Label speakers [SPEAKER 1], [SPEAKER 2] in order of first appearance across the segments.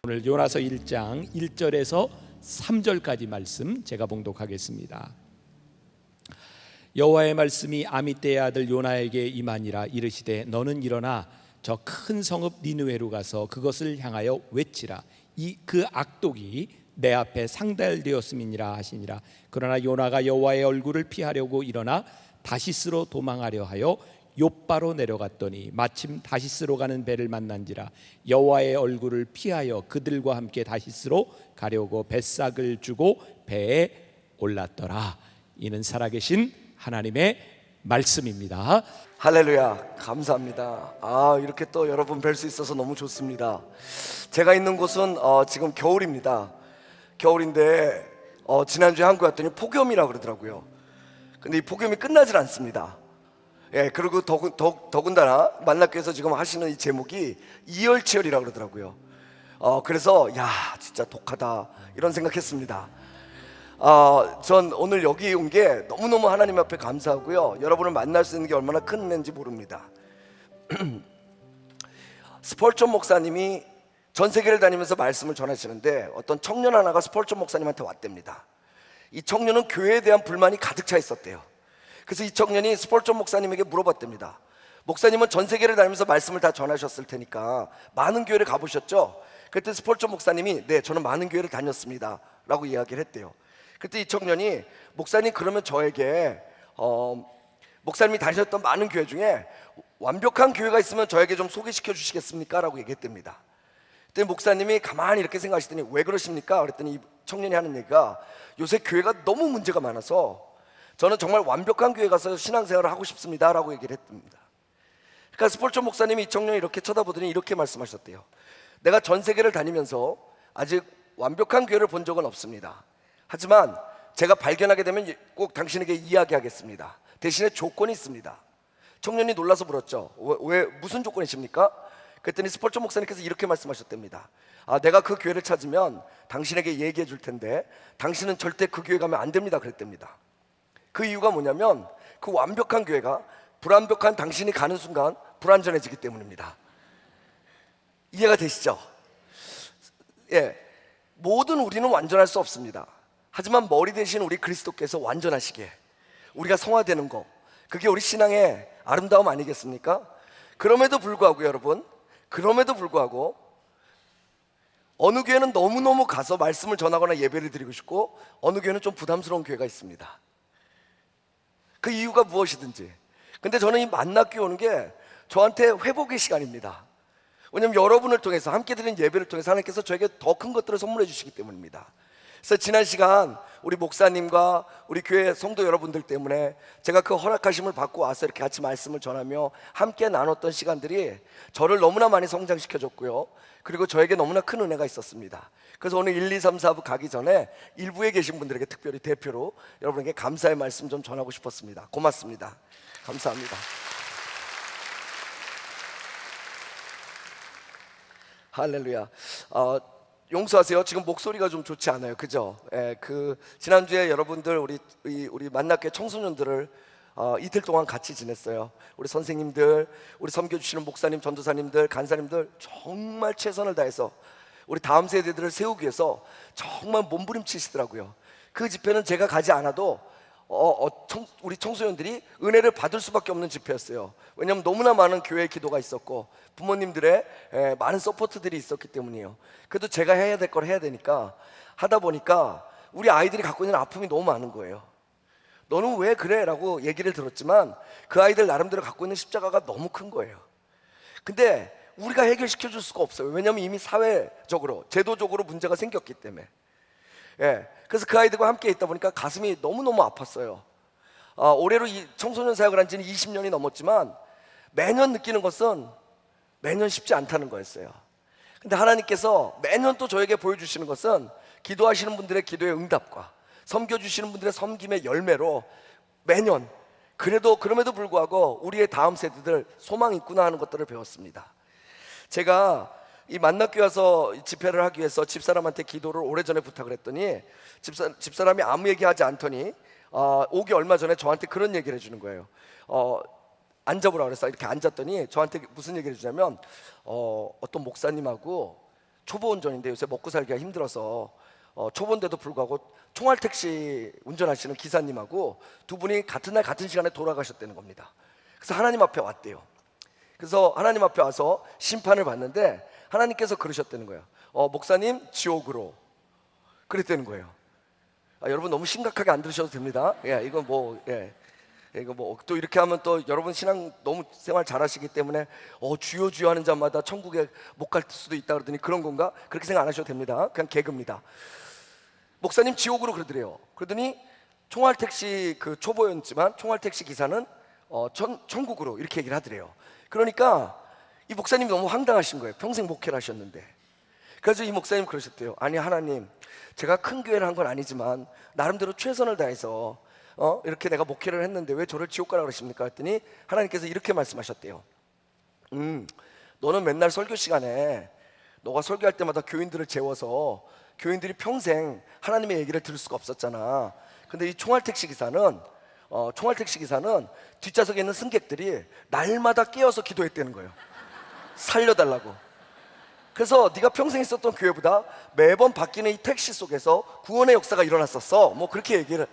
[SPEAKER 1] 오늘 요나서 1장 1절에서 3절까지 말씀 제가 봉독하겠습니다. 여호와의 말씀이 아미떼의 아들 요나에게 임하니라. 이르시되 너는 일어나 저 큰 성읍 니느웨로 가서 그것을 향하여 외치라. 그 악독이 내 앞에 상달되었음이니라 하시니라. 그러나 요나가 여호와의 얼굴을 피하려고 일어나 다시스로 도망하려 하여 욥바로 내려갔더니 마침 다시스로 가는 배를 만난지라. 여호와의 얼굴을 피하여 그들과 함께 다시스로 가려고 뱃삭을 주고 배에 올랐더라. 이는 살아계신 하나님의 말씀입니다.
[SPEAKER 2] 할렐루야, 감사합니다. 이렇게 또 여러분 뵐 수 있어서 너무 좋습니다. 제가 있는 곳은 지금 겨울입니다. 겨울인데 지난주에 한국 왔더니 폭염이라 그러더라고요. 근데 이 폭염이 끝나질 않습니다. 그리고 더군다나 만나교에서 지금 하시는 이 제목이 이열치열이라 그러더라고요. 그래서 야, 진짜 독하다 이런 생각했습니다. 전 오늘 여기 온 게 너무너무 하나님 앞에 감사하고요, 여러분을 만날 수 있는 게 얼마나 큰 은혜인지 모릅니다. 스펄전 목사님이 전 세계를 다니면서 말씀을 전하시는데 어떤 청년 하나가 스펄전 목사님한테 왔답니다. 이 청년은 교회에 대한 불만이 가득 차 있었대요. 그래서 이 청년이 스펄전 목사님에게 물어봤답니다. 목사님은 전 세계를 다니면서 말씀을 다 전하셨을 테니까 많은 교회를 가보셨죠? 그때 스펄전 목사님이 네, 저는 많은 교회를 다녔습니다 라고 이야기를 했대요. 그때 이 청년이 목사님, 그러면 저에게 목사님이 다니셨던 많은 교회 중에 완벽한 교회가 있으면 저에게 좀 소개시켜 주시겠습니까? 라고 얘기했답니다. 그때 목사님이 가만히 이렇게 생각하시더니 왜 그러십니까? 그랬더니 이 청년이 하는 얘기가 요새 교회가 너무 문제가 많아서 저는 정말 완벽한 교회 가서 신앙생활을 하고 싶습니다 라고 얘기를 했답니다. 그러니까 스펄전 목사님이 이 청년이 이렇게 쳐다보더니 이렇게 말씀하셨대요. 내가 전 세계를 다니면서 아직 완벽한 교회를 본 적은 없습니다. 하지만 제가 발견하게 되면 꼭 당신에게 이야기하겠습니다. 대신에 조건이 있습니다. 청년이 놀라서 물었죠. 왜 무슨 조건이십니까? 그랬더니 스펄전 목사님께서 이렇게 말씀하셨답니다. 내가 그 교회를 찾으면 당신에게 얘기해 줄 텐데 당신은 절대 그 교회 가면 안 됩니다 그랬답니다. 그 이유가 뭐냐면 그 완벽한 교회가 불완벽한 당신이 가는 순간 불완전해지기 때문입니다. 이해가 되시죠? 모든 우리는 완전할 수 없습니다. 하지만 머리 대신 우리 그리스도께서 완전하시게, 우리가 성화되는 거, 그게 우리 신앙의 아름다움 아니겠습니까? 그럼에도 불구하고 여러분, 그럼에도 불구하고 어느 교회는 너무너무 가서 말씀을 전하거나 예배를 드리고 싶고 어느 교회는 좀 부담스러운 교회가 있습니다. 그 이유가 무엇이든지. 근데 저는 이 만나교회 오는 게 저한테 회복의 시간입니다. 왜냐하면 여러분을 통해서 함께 드린 예배를 통해서 하나님께서 저에게 더 큰 것들을 선물해 주시기 때문입니다. 그래서 지난 시간 우리 목사님과 우리 교회 성도 여러분들 때문에 제가 그 허락하심을 받고 와서 이렇게 같이 말씀을 전하며 함께 나눴던 시간들이 저를 너무나 많이 성장시켜줬고요, 그리고 저에게 너무나 큰 은혜가 있었습니다. 그래서 오늘 1, 2, 3, 4부 가기 전에 1부에 계신 분들에게 특별히 대표로 여러분에게 감사의 말씀 좀 전하고 싶었습니다. 고맙습니다. 감사합니다. 할렐루야. 용서하세요. 지금 목소리가 좀 좋지 않아요. 그죠? 지난주에 여러분들 우리 만나교회 청소년들을 이틀 동안 같이 지냈어요. 우리 선생님들, 우리 섬겨주시는 목사님, 전도사님들, 간사님들 정말 최선을 다해서 우리 다음 세대들을 세우기 위해서 정말 몸부림치시더라고요. 그 집회는 제가 가지 않아도 우리 청소년들이 은혜를 받을 수밖에 없는 집회였어요. 왜냐하면 너무나 많은 교회의 기도가 있었고 부모님들의 많은 서포트들이 있었기 때문이에요. 그래도 제가 해야 될 걸 해야 되니까 하다 보니까 우리 아이들이 갖고 있는 아픔이 너무 많은 거예요. 너는 왜 그래? 라고 얘기를 들었지만 그 아이들 나름대로 갖고 있는 십자가가 너무 큰 거예요. 근데 우리가 해결시켜 줄 수가 없어요. 왜냐하면 이미 사회적으로, 제도적으로 문제가 생겼기 때문에. 그래서 그 아이들과 함께 있다 보니까 가슴이 너무너무 아팠어요. 올해로 이 청소년 사역을 한 지는 20년이 넘었지만 매년 느끼는 것은 매년 쉽지 않다는 거였어요. 근데 하나님께서 매년 또 저에게 보여주시는 것은 기도하시는 분들의 기도의 응답과 섬겨주시는 분들의 섬김의 열매로 매년 그럼에도 불구하고 우리의 다음 세대들 소망이 있구나 하는 것들을 배웠습니다. 제가 이 만나교회 와서 집회를 하기 위해서 집사람한테 기도를 오래전에 부탁을 했더니 집사람이 아무 얘기하지 않더니 오기 얼마 전에 저한테 그런 얘기를 해주는 거예요. 앉아보라 그래서 이렇게 앉았더니 저한테 무슨 얘기를 해주냐면 어떤 목사님하고 초보 운전인데 요새 먹고 살기가 힘들어서 초보인데도 불구하고 총알 택시 운전하시는 기사님하고 두 분이 같은 날 같은 시간에 돌아가셨다는 겁니다. 그래서 하나님 앞에 왔대요. 그래서 하나님 앞에 와서 심판을 받는데 하나님께서 그러셨다는 거예요. 목사님 지옥으로 그랬다는 거예요. 여러분 너무 심각하게 안 들으셔도 됩니다. 이건 이거 뭐 또 이렇게 하면 또 여러분 신앙 너무 생활 잘하시기 때문에 주여 주여 하는 자마다 천국에 못 갈 수도 있다 그러더니 그런 건가? 그렇게 생각 안 하셔도 됩니다. 그냥 개그입니다. 목사님 지옥으로 그러더래요. 그러더니 총알 택시 그 초보였지만 총알 택시 기사는 천국으로 이렇게 얘기를 하더래요. 그러니까 이 목사님이 너무 황당하신 거예요. 평생 목회를 하셨는데. 그래서 이 목사님 그러셨대요. 아니 하나님, 제가 큰 교회를 한 건 아니지만 나름대로 최선을 다해서 이렇게 내가 목회를 했는데 왜 저를 지옥 가라 그러십니까? 했더니 하나님께서 이렇게 말씀하셨대요. 너는 맨날 설교 시간에 너가 설교할 때마다 교인들을 재워서 교인들이 평생 하나님의 얘기를 들을 수가 없었잖아. 근데 이 총알 택시 기사는 뒷좌석에 있는 승객들이 날마다 깨어서 기도했다는 거예요. 살려달라고. 그래서 네가 평생 있었던 교회보다 매번 바뀌는 이 택시 속에서 구원의 역사가 일어났었어. 뭐 그렇게 얘기를.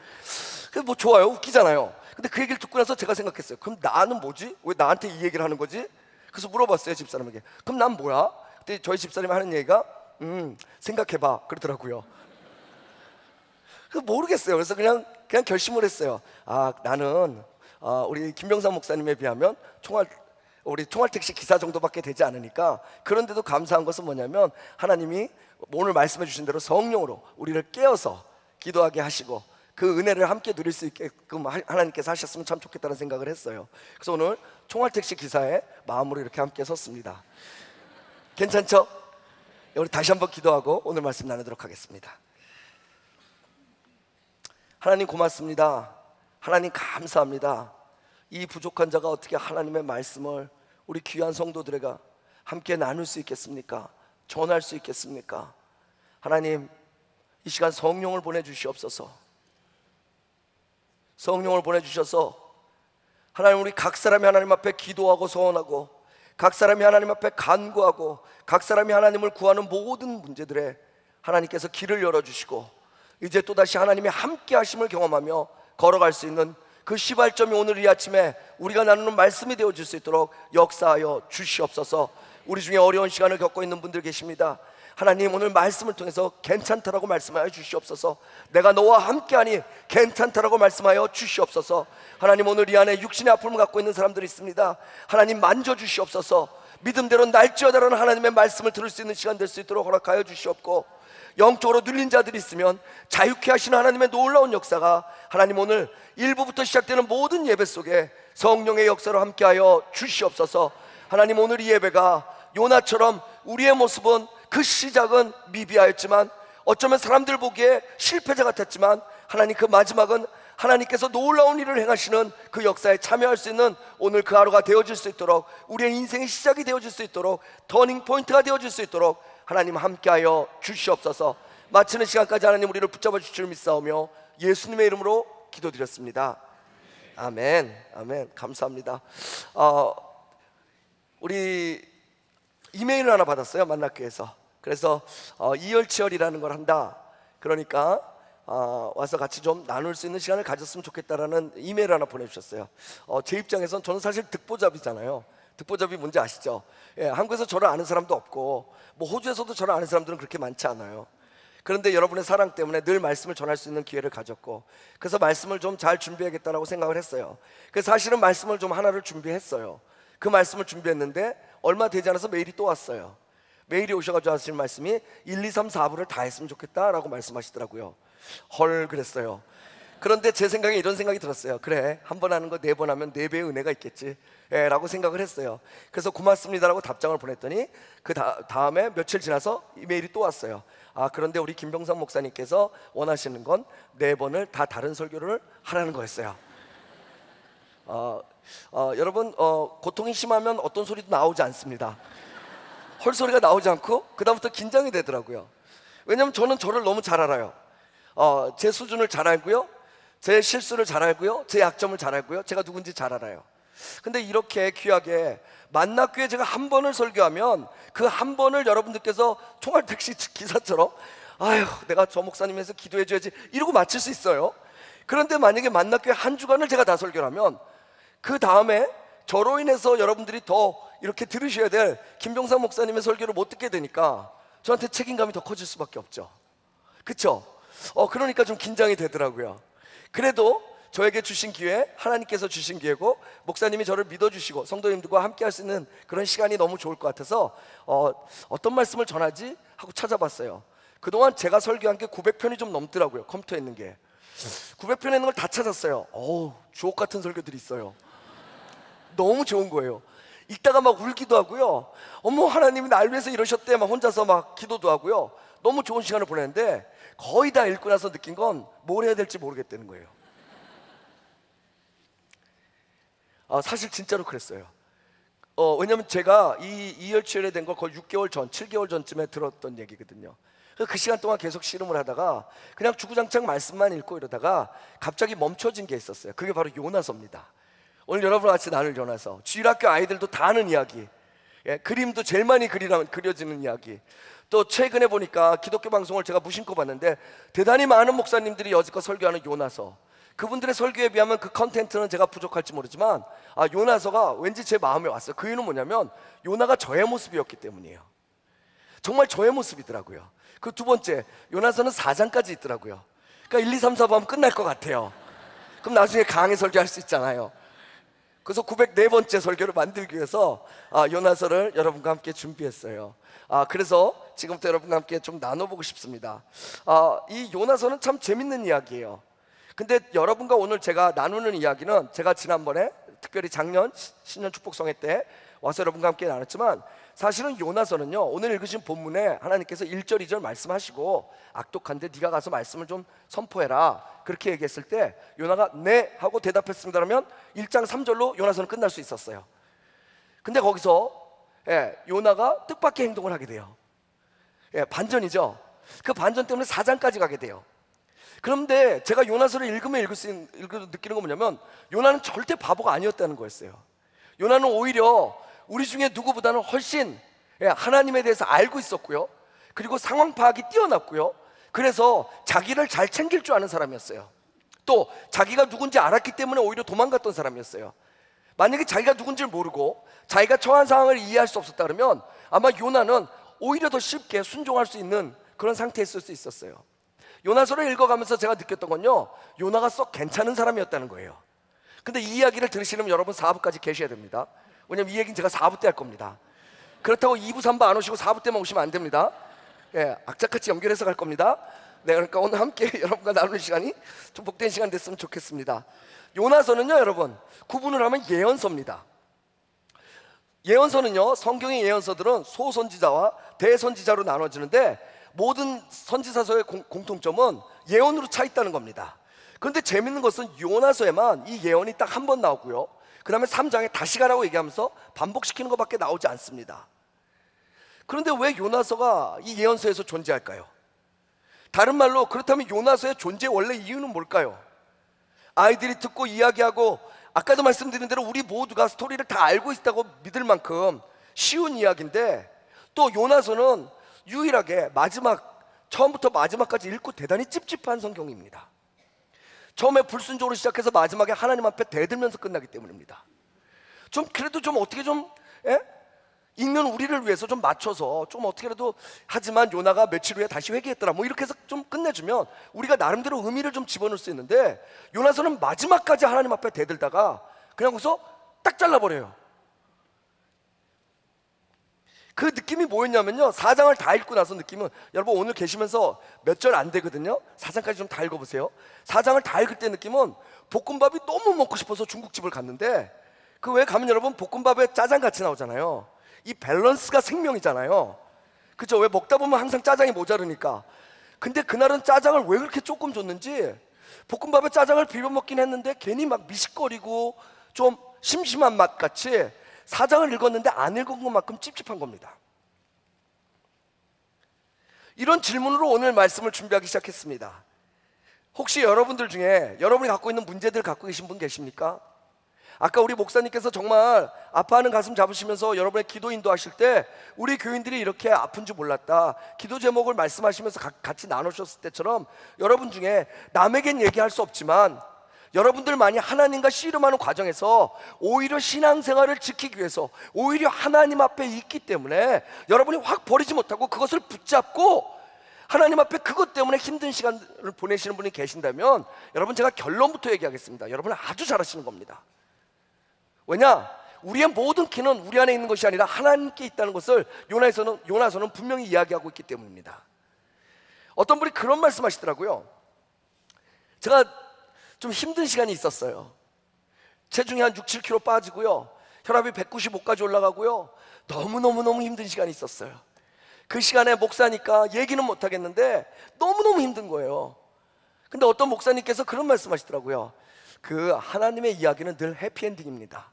[SPEAKER 2] 그래서 뭐 좋아요, 웃기잖아요. 근데 그 얘기를 듣고 나서 제가 생각했어요. 그럼 나는 뭐지? 왜 나한테 이 얘기를 하는 거지? 그래서 물어봤어요, 집사람에게. 그럼 난 뭐야? 그때 저희 집사람이 하는 얘기가 생각해봐 그러더라고요. 그래서 모르겠어요. 그래서 그냥 결심을 했어요. 나는 우리 김병삼 목사님에 비하면 우리 총알 택시 기사 정도밖에 되지 않으니까. 그런데도 감사한 것은 뭐냐면 하나님이 오늘 말씀해 주신 대로 성령으로 우리를 깨어서 기도하게 하시고 그 은혜를 함께 누릴 수 있게끔 하나님께서 하셨으면 참 좋겠다는 생각을 했어요. 그래서 오늘 총알 택시 기사의 마음으로 이렇게 함께 섰습니다. 괜찮죠? 우리 다시 한번 기도하고 오늘 말씀 나누도록 하겠습니다. 하나님 고맙습니다. 하나님 감사합니다. 이 부족한 자가 어떻게 하나님의 말씀을 우리 귀한 성도들에게 함께 나눌 수 있겠습니까? 전할 수 있겠습니까? 하나님, 이 시간 성령을 보내주시옵소서. 성령을 보내주셔서 하나님, 우리 각 사람이 하나님 앞에 기도하고 소원하고 각 사람이 하나님 앞에 간구하고 각 사람이 하나님을 구하는 모든 문제들에 하나님께서 길을 열어주시고 이제 또다시 하나님의 함께 하심을 경험하며 걸어갈 수 있는 그 시발점이 오늘 이 아침에 우리가 나누는 말씀이 되어질 수 있도록 역사하여 주시옵소서. 우리 중에 어려운 시간을 겪고 있는 분들 계십니다. 하나님, 오늘 말씀을 통해서 괜찮다라고 말씀하여 주시옵소서. 내가 너와 함께하니 괜찮다라고 말씀하여 주시옵소서. 하나님, 오늘 이 안에 육신의 아픔을 갖고 있는 사람들이 있습니다. 하나님, 만져주시옵소서. 믿음대로 날지어다라는 하나님의 말씀을 들을 수 있는 시간 될 수 있도록 허락하여 주시옵고, 영적으로 눌린 자들이 있으면 자유케 하시는 하나님의 놀라운 역사가 하나님 오늘 1부부터 시작되는 모든 예배 속에 성령의 역사로 함께하여 주시옵소서. 하나님, 오늘 이 예배가 요나처럼 우리의 모습은 그 시작은 미비하였지만 어쩌면 사람들 보기에 실패자 같았지만 하나님, 그 마지막은 하나님께서 놀라운 일을 행하시는 그 역사에 참여할 수 있는 오늘 그 하루가 되어질 수 있도록, 우리의 인생의 시작이 되어질 수 있도록, 터닝 포인트가 되어질 수 있도록 하나님 함께하여 주시옵소서. 마치는 시간까지 하나님 우리를 붙잡아 주실 줄 믿사오며 예수님의 이름으로 기도드렸습니다. 아멘. 아멘. 감사합니다. 우리 이메일을 하나 받았어요, 만나교회에서. 그래서 이열치열이라는 걸 한다. 그러니까 와서 같이 좀 나눌 수 있는 시간을 가졌으면 좋겠다라는 이메일을 하나 보내주셨어요. 제 입장에선 저는 사실 득보잡이잖아요. 득보잡이 뭔지 아시죠? 한국에서 저를 아는 사람도 없고 뭐 호주에서도 저를 아는 사람들은 그렇게 많지 않아요. 그런데 여러분의 사랑 때문에 늘 말씀을 전할 수 있는 기회를 가졌고, 그래서 말씀을 좀 잘 준비하겠다라고 생각을 했어요. 그래서 사실은 말씀을 좀 하나를 준비했어요. 그 말씀을 준비했는데 얼마 되지 않아서 메일이 또 왔어요. 메일이 오셔가지고 하시는 말씀이 1, 2, 3, 4부를 다 했으면 좋겠다라고 말씀하시더라고요. 헐, 그랬어요. 그런데 제 생각에 이런 생각이 들었어요. 그래, 한 번 하는 거 4번 하면 4배의 은혜가 있겠지 라고 생각을 했어요. 그래서 고맙습니다라고 답장을 보냈더니 그 다음에 며칠 지나서 이메일이 또 왔어요. 그런데 우리 김병삼 목사님께서 원하시는 건 4번을 다 다른 설교를 하라는 거였어요. 여러분, 고통이 심하면 어떤 소리도 나오지 않습니다. 헐소리가 나오지 않고 그 다음부터 긴장이 되더라고요. 왜냐하면 저는 저를 너무 잘 알아요. 제 수준을 잘 알고요, 제 실수를 잘 알고요, 제 약점을 잘 알고요, 제가 누군지 잘 알아요. 근데 이렇게 귀하게 만나교회 제가 한 번을 설교하면 그 한 번을 여러분들께서 총알택시 기사처럼 아유 내가 저 목사님에서 기도해줘야지 이러고 마칠 수 있어요. 그런데 만약에 만나교회 한 주간을 제가 다 설교를 하면 그 다음에 저로 인해서 여러분들이 더 이렇게 들으셔야 될 김병상 목사님의 설교를 못 듣게 되니까 저한테 책임감이 더 커질 수밖에 없죠. 그쵸? 그러니까 좀 긴장이 되더라고요. 그래도 저에게 주신 기회, 하나님께서 주신 기회고 목사님이 저를 믿어주시고 성도님들과 함께 할 수 있는 그런 시간이 너무 좋을 것 같아서 어떤 말씀을 전하지? 하고 찾아봤어요. 그동안 제가 설교한 게 900편이 좀 넘더라고요. 컴퓨터에 있는 게 900편에 있는 걸 다 찾았어요. 주옥 같은 설교들이 있어요. 너무 좋은 거예요. 읽다가 막 울기도 하고요. 어머 하나님이 날 위해서 이러셨대 막 혼자서 막 기도도 하고요. 너무 좋은 시간을 보냈는데 거의 다 읽고 나서 느낀 건 뭘 해야 될지 모르겠다는 거예요. 사실 진짜로 그랬어요. 왜냐면 제가 이 이열치열에 된 걸 거의 6개월 전, 7개월 전쯤에 들었던 얘기거든요. 그 시간 동안 계속 씨름을 하다가 그냥 주구장창 말씀만 읽고 이러다가 갑자기 멈춰진 게 있었어요. 그게 바로 요나서입니다. 오늘 여러분과 같이 나눌 요나서, 주일학교 아이들도 다 아는 이야기, 그림도 제일 많이 그려지는 이야기. 또 최근에 보니까 기독교 방송을 제가 무심코 봤는데 대단히 많은 목사님들이 여지껏 설교하는 요나서, 그분들의 설교에 비하면 그 컨텐츠는 제가 부족할지 모르지만 요나서가 왠지 제 마음에 왔어요. 그 이유는 뭐냐면 요나가 저의 모습이었기 때문이에요. 정말 저의 모습이더라고요. 그 두 번째, 요나서는 4장까지 있더라고요. 그러니까 1, 2, 3, 4 보면 끝날 것 같아요. 그럼 나중에 강의 설교할 수 있잖아요. 그래서 904번째 설교를 만들기 위해서 요나서를 여러분과 함께 준비했어요. 그래서 지금부터 여러분과 함께 좀 나눠보고 싶습니다. 이 요나서는 참 재밌는 이야기예요. 근데 여러분과 오늘 제가 나누는 이야기는 제가 지난번에 특별히 작년 신년 축복성회 때 와서 여러분과 함께 나눴지만 사실은 요나서는요, 오늘 읽으신 본문에 하나님께서 1절 2절 말씀하시고 악독한데 네가 가서 말씀을 좀 선포해라 그렇게 얘기했을 때 요나가 네 하고 대답했습니다 그러면 1장 3절로 요나서는 끝날 수 있었어요. 근데 거기서 요나가 뜻밖의 행동을 하게 돼요. 반전이죠. 그 반전 때문에 4장까지 가게 돼요. 그런데 제가 요나서를 읽으면 읽을수록 느끼는 건 뭐냐면 요나는 절대 바보가 아니었다는 거였어요. 요나는 오히려 우리 중에 누구보다는 훨씬 하나님에 대해서 알고 있었고요, 그리고 상황 파악이 뛰어났고요, 그래서 자기를 잘 챙길 줄 아는 사람이었어요. 또 자기가 누군지 알았기 때문에 오히려 도망갔던 사람이었어요. 만약에 자기가 누군지를 모르고 자기가 처한 상황을 이해할 수 없었다 그러면 아마 요나는 오히려 더 쉽게 순종할 수 있는 그런 상태에 있을 수 있었어요. 요나서를 읽어가면서 제가 느꼈던 건요, 요나가 썩 괜찮은 사람이었다는 거예요. 근데 이 이야기를 들으시려면 여러분 4부까지 계셔야 됩니다. 왜냐면 이 얘기는 제가 4부 때 할 겁니다. 그렇다고 2부 3부 안 오시고 4부 때만 오시면 안 됩니다. 악착같이 연결해서 갈 겁니다. 그러니까 오늘 함께 여러분과 나누는 시간이 좀 복된 시간 됐으면 좋겠습니다. 요나서는요 여러분 구분을 하면 예언서입니다. 예언서는요, 성경의 예언서들은 소선지자와 대선지자로 나눠지는데 모든 선지자서의 공통점은 예언으로 차 있다는 겁니다. 그런데 재밌는 것은 요나서에만 이 예언이 딱 한 번 나오고요, 그 다음에 3장에 다시 가라고 얘기하면서 반복시키는 것밖에 나오지 않습니다. 그런데 왜 요나서가 이 예언서에서 존재할까요? 다른 말로 그렇다면 요나서의 존재 원래 이유는 뭘까요? 아이들이 듣고 이야기하고 아까도 말씀드린 대로 우리 모두가 스토리를 다 알고 있다고 믿을 만큼 쉬운 이야기인데 또 요나서는 유일하게 처음부터 마지막까지 읽고 대단히 찝찝한 성경입니다. 처음에 불순종으로 시작해서 마지막에 하나님 앞에 대들면서 끝나기 때문입니다. 그래도 어떻게 읽는 우리를 위해서 좀 맞춰서 어떻게라도 하지만 요나가 며칠 후에 다시 회개했더라 이렇게 해서 좀 끝내주면 우리가 나름대로 의미를 좀 집어넣을 수 있는데 요나서는 마지막까지 하나님 앞에 대들다가 그냥 거기서 딱 잘라버려요. 그 느낌이 뭐였냐면요, 4장을 다 읽고 나서 느낌은, 여러분 오늘 계시면서 몇 절 안 되거든요. 4장까지 좀 다 읽어보세요. 4장을 다 읽을 때 느낌은 볶음밥이 너무 먹고 싶어서 중국집을 갔는데 그 왜 가면 여러분 볶음밥에 짜장 같이 나오잖아요. 이 밸런스가 생명이잖아요. 그죠? 왜 먹다 보면 항상 짜장이 모자르니까. 근데 그날은 짜장을 왜 그렇게 조금 줬는지 볶음밥에 짜장을 비벼 먹긴 했는데 괜히 막 미식거리고 좀 심심한 맛 같이 4장을 읽었는데 안 읽은 것만큼 찝찝한 겁니다. 이런 질문으로 오늘 말씀을 준비하기 시작했습니다. 혹시 여러분들 중에 여러분이 갖고 있는 문제들 갖고 계신 분 계십니까? 아까 우리 목사님께서 정말 아파하는 가슴 잡으시면서 여러분의 기도 인도하실 때 우리 교인들이 이렇게 아픈 줄 몰랐다, 기도 제목을 말씀하시면서 같이 나누셨을 때처럼 여러분 중에 남에겐 얘기할 수 없지만 여러분들만이 하나님과 씨름하는 과정에서 오히려 신앙생활을 지키기 위해서 오히려 하나님 앞에 있기 때문에 여러분이 확 버리지 못하고 그것을 붙잡고 하나님 앞에 그것 때문에 힘든 시간을 보내시는 분이 계신다면 여러분, 제가 결론부터 얘기하겠습니다. 여러분은 아주 잘하시는 겁니다. 왜냐? 우리의 모든 키는 우리 안에 있는 것이 아니라 하나님께 있다는 것을 요나서는 분명히 이야기하고 있기 때문입니다. 어떤 분이 그런 말씀하시더라고요. 제가 좀 힘든 시간이 있었어요. 체중이 한 6, 7kg 빠지고요, 혈압이 195까지 올라가고요, 너무 힘든 시간이 있었어요. 그 시간에 목사니까 얘기는 못 하겠는데 너무너무 힘든 거예요. 근데 어떤 목사님께서 그런 말씀하시더라고요. 그 하나님의 이야기는 늘 해피엔딩입니다.